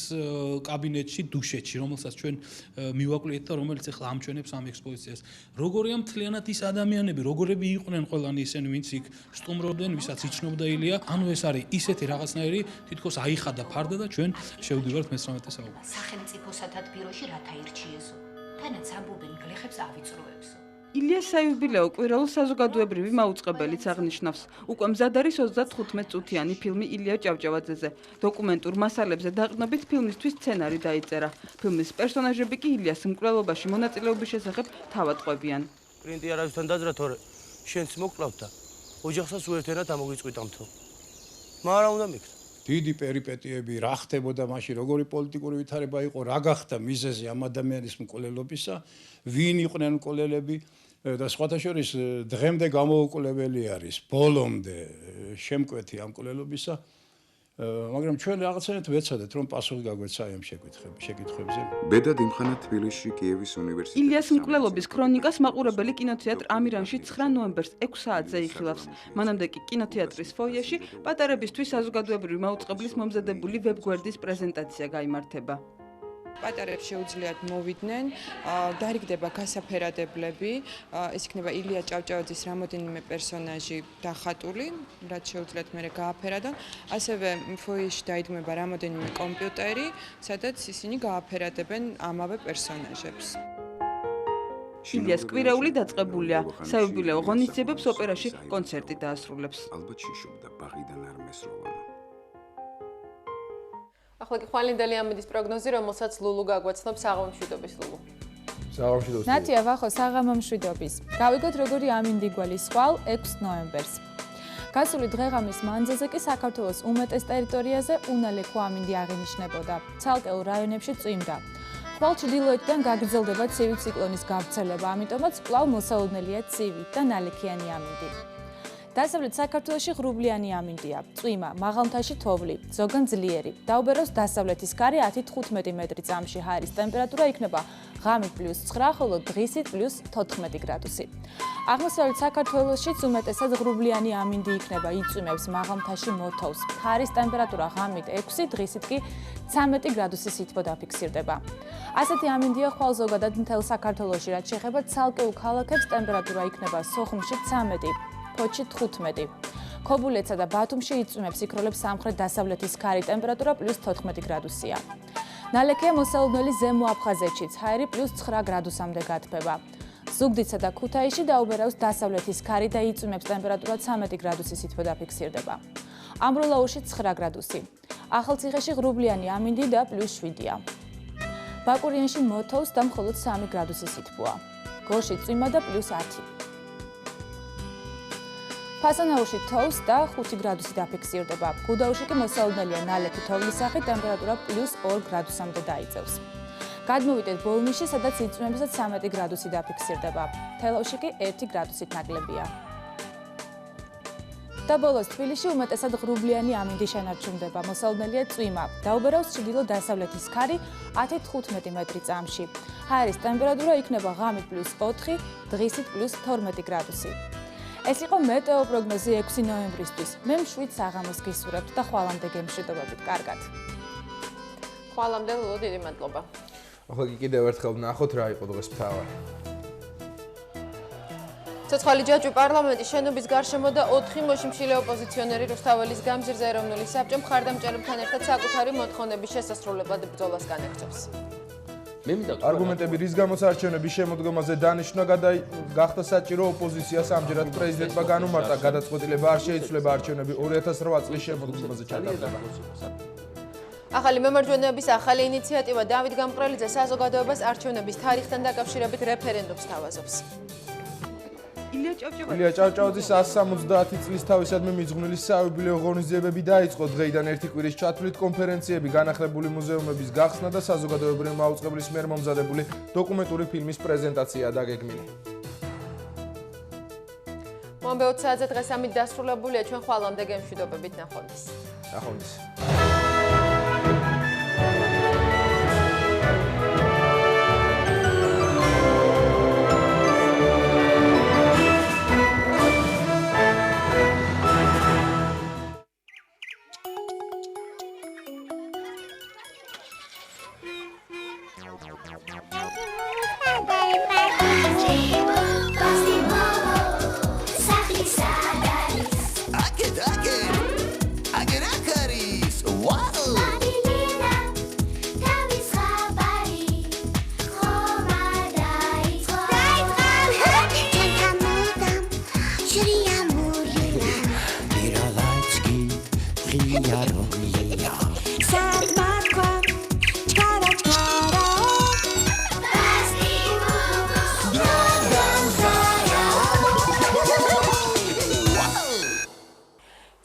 კაბინეტში დუშეთში, რომელსაც ჩვენ მივაკვლიეთ და რომელიც ახლა ამჩვენებს ამ ექსპოზიციას. როგორია მთლიანად ის ადამიანები, როგორები იყვნენ ყველანი ისინი, ვინც იქ სტუმრობდნენ, ვისაც იცნობდა ილია. ანუ ეს არის ისეთი რაღაცნაირი, თითქოს აიხადა ფარდა და ჩვენ შევდივართ მე-19 საუკუნეში. სახელმწიფოსა და ბიროში რათა ირჩიეზო. თანაც ამბობენ გლეხებს ავიწროებსო. ილიას საიუბილეო კვირაულ საზოგადოებრივი მაუწყებელიც აღნიშნავს. უკვე მზად არის 35 წუთიანი ფილმი ილია ჭავჭავაძეზე. დოკუმენტურ მასალებზე დაყრდნობით ფილმისთვის სცენარი დაიწერა. ფილმის პერსონაჟები კი ილიას მკვლელობაში მონაწილეობის შესახებ თავად ყვებიან. პრინტი არავისთან დაძრა თორე შენც მოკლავთ და ოჯახსაც უერთერად ამოგვიწყვიტამთო. მაგრამ უნდა მიქრა. დიდი პერიპეტიები რა ხდებოდა მაშინ, როგორი პოლიტიკური ვითარება იყო, რა გახდა მიზეზი ამ ადამიანის მკვლელობისა, ვინ იყვნენ მკვლელები და სხვათა შორის დღემდე გამოუკლებელი არის ბოლომდე შემკვეთი ამ მკვლელობისა, მაგრამ ჩვენ რაღაცნაირად ვეცადეთ რომ პასუხი გაგვეცა ამ შეკითხვებზე. ბედად იმხანა თბილისში კიევის უნივერსიტეტში. ილიას მკვლელობის ქრონიკას მაყურებელი კინოთეატრ ამირანში 9 ნოემბერს 6 საათზე იხილავს. მანამდე კი კინოთეატრის ფოიეში პატარებისთვის საზოგადოებრივი მაუწყებლის მომზადებული ვებგვერდის პრეზენტაცია გაიმართება. პატარებს შეუძლიათ მოვიდნენ, დარიგდება გასაფერადებლები, ეს იქნება ილია ჭავჭავაძის რამოდენიმე პერსონაჟი დახატული, რაც შეუძლიათ მერე გააფერადონ. ასევე ფოიეში დაიდგმება რამოდენიმე კომპიუტერი, სადაც ისინი გააფერადებენ ამავე პერსონაჟებს. ილიას კვირეული დაწყებულია. საიუბილეო ღონისძიებებს ოპერაში კონცერტი დაასრულებს. ალბათ შეშობდა ბაღიდან არ მესროლანა. ახლა კი ხვალინდელი ამედის პროგნოზი, რომელსაც ლულუ გაგვაცნობს საღამომშვიდობის ლულუ. საღამომშვიდობის. ნატია ვახო საღამომშვიდობის. გავიგოთ როგორი ამინდი გვალისხვალ 6 ნოემბერს. გასული დღეღამის მანძილზე კი საქართველოს უმეტეს ტერიტორიაზე უნალექო ამინდი აღინიშნებოდა. ცალკეულ რაიონებში წვიმდა. ხვალ ჩრდილოეთიდან გაგრძელდება ცივი ციკლონის გავრცელება, ამიტომაც კვლავ მოსაოდნელია ცივი და ნალექიანი ამინდი. დასავლეთ საქართველოში ღრუბლიანი ამინდია, წვიმა, მაღალმთაში თოვლი, ზოგან ძლიერი. დაუბერავს დასავლეთის კარი 10-15 მეტრი წამში, ჰაერის ტემპერატურა იქნება ღამით +9, ხოლო დღისით +14 გრადუსი. აღმოსავლეთ საქართველოშიც უმეტესად ღრუბლიანი ამინდი იქნება, იწვიმებს, მაღალმთაში მოთოვს. ჰაერის ტემპერატურა ღამით 6, დღისით კი 13 გრადუსი სითბო დაფიქსირდება. ასეთი ამინდია ხვალ ზოგადად მთელ საქართველოში, რაც შეეხება ცალკეულ ქალაქებს, ტემპერატურა იქნება სოხუმში 13, ფოთში 15. ქობულეთსა და ბათუმში იწვიმებს, იქროლებს სამხრეთ-დასავლეთის ქარი, ტემპერატურა +14 გრადუსია. ნალექია მოსალოდნელი ზემო აფხაზეთშიც, ჰაერი +9 გრადუსამდე გათბება. ზუგდიდსა და ქუთაისში დაუბერავს დასავლეთის ქარი და იწვიმებს, ტემპერატურა 13 გრადუსი სითბო დაფიქსირდება. ამბროლაურში 9 გრადუსი. ახალციხეში ღრუბლიანი ამინდი და +7-ია. ბაკურიანში მოთოვს და მხოლოდ 3 გრადუსი სითბოა. გორში წვიმა და +10. ფასანაურში თოვს და 5 გრადუსი დაფიქსირდება. გუდაუში კი მოსალოდნელია ნალექი თოვლის სახით, ტემპერატურა +2 გრადუსამდე დაიწევს. გადმოვიდეთ ბოლნისში, სადაც იწვიმებს და 13 გრადუსი დაფიქსირდება. თელავში კი 1 გრადუსით ნაკლებია. და ბოლოს თბილისში უმეტესად ღრუბლიანი ამინდი შენარჩუნდება, მოსალოდნელია წვიმა. დაუბერავს ჩრდილო-დასავლეთის ქარი 10-15 მეტრი წამში. ჰაერის ტემპერატურა იქნება ღამით +4, დღისით +12 გრადუსი. ეს იყო მეტეო პროგნოზი 6 ნოემბრისთვის. მე მშვიდ საღამოს გისურვებთ და ხვალამდე გემშვიდობებით. კარგად. ხვალამდე ლულო დიდი მადლობა. ახლა კი კიდევ ერთხელ ვნახოთ რა იყო დღეს მთავარი. ცოცხალი ჯაჭვი პარლამენტის შენობის გარშემო და 4 მოშიმშილე ოპოზიციონერი რუსთაველის გამზირზე ეროვნული საბჭო მხარდამჭერებთან ერთად საკუთარი მოთხოვნების შესასრულებლად ბრძოლას განაგრძობს. არგუმენტები რის გამოც არჩევნების შემოდგომაზე დანიშნა გახდა საჭირო ოპოზიციას ამჯერად პრეზიდენტმა განუმარტა გადაწყვეტილება არ შეიცვლება არჩევნები 2008 წლის შემოდგომაზე ჩატარდება. ახალი მემარჯვენეების ახალი ინიციატივა დავით გამყრელიძე საზოგადოებას არჩევნების თარიღთან დაკავშირებით რეფერენდუმს თავაზობს. ილია ჭავჭავაძის 170 წლის თავისადმი მიძღვნილი საიუბილეო ღონისძიებები დაიწყო. დღეიდან ერთი კვირის ჩათვლით კონფერენციები, განახლებული მუზეუმების გახსნა და საზოგადოებრივი მაუწყებლის მიერ მომზადებული დოკუმენტური ფილმის პრეზენტაციაა დაგეგმილი. მომბე 20 საათზე დღეს ამით დასრულებულია, ჩვენ ხვალამდე გემშვიდობებით ნახვამდის. ნახვამდის.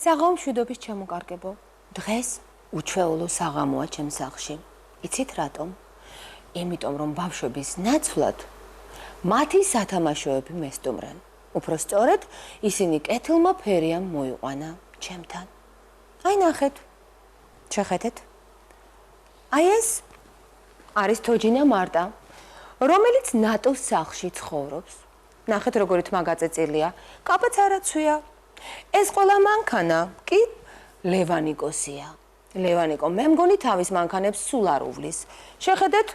საღამო მშვიდობის ჩემოკარგებო, დღეს უჩვეულო საღამოა ჩემს სახლში. იცით რატომ? იმიტომ რომ ბავშვების ნაცვლად მათი სათამაშოები მესტუმრენ. უფრო სწორედ, ისინი კეთილმა ფერიამ მოიყვანა ჩემთან. აი ნახეთ. შეხედეთ. აი ეს არის თოჯინა მარტა, რომელიც ნატოს სახლში ცხოვრობს. ნახეთ როგორი თმა გაწეწილია, კაბაც არაცვია. ეს ყველა მანქანა კი ლევანიკოსია. ლევანიკო მე მგონი თავის მანქანებს სულ არ უვლის. შეხედეთ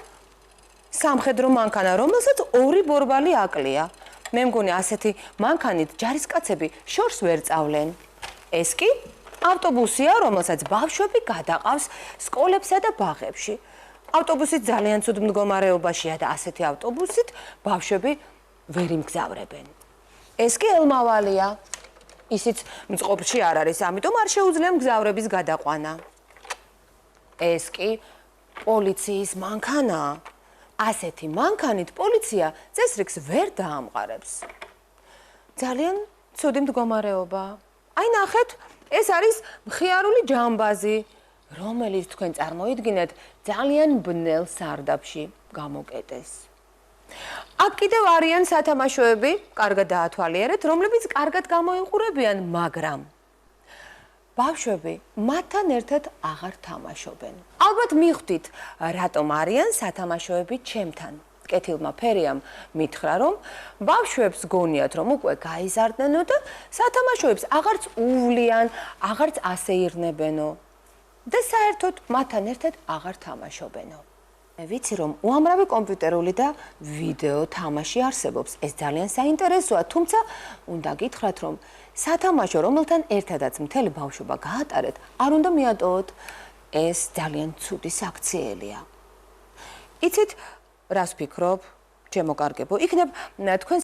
სამხედრო მანქანა, რომელსაც 2 ბორბალი აკლია. მე მგონი ასეთი მანქანით ჯარისკაცები შორს ვერ წავლენ. ეს კი ავტობუსია, რომელსაც ბავშვები გადაყავს სკოლებსა და ბაღებში. ავტობუსი ძალიან ცუდ მდგომარეობაშია და ასეთი ავტობუსით ბავშვები ვერ იმგზავრებენ. ეს კი ელმავალია. ისიც მწყობლში არ არის, ამიტომ არ შეუძლია მგზავრების გადაყვანა. ეს კი პოლიციის მანქანაა. ასეთი მანქანით პოლიცია წესრიგს ვერ დაამყარებს. ძალიან ცუდი მდგომარეობაა. აი ნახეთ, ეს არის მხიარული ჯამბაზი, რომელიც თქვენ წარმოიდგინეთ ძალიან ბნელ სარდაფში გამოკეტეს. აქ კიდევ არიან სათამაშოები, კარგად დაათვალიერეთ, რომლებიც კარგად გამოიყურებიან, მაგრამ ბავშვები მათთან ერთად აღარ თამაშობენ. ალბათ მიხვდით, რატომ არიან სათამაშოები ჩემთან. კეთილმა ფერიამ მითხრა, რომ ბავშვებს გონიათ, რომ უკვე გაიზარდნენო და სათამაშოებს აღარც უვლიან, აღარც ასეირნებენო და საერთოდ მათთან ერთად აღარ თამაშობენო. ვიცი, რომ უამრავი კომპიუტერული და ვიდეო თამაში არსებობს. ეს ძალიან საინტერესოა, თუმცა უნდა გითხრათ, რომ სათამაშო, რომელთან ერთადაც მთელი ბავშვობა გაატარეთ, არ უნდა მიატოვოთ. ეს ძალიან ცუდი საქციელია. იცით, რას ვფიქრობ, ჩემო კარგებო, იქნებ თქვენ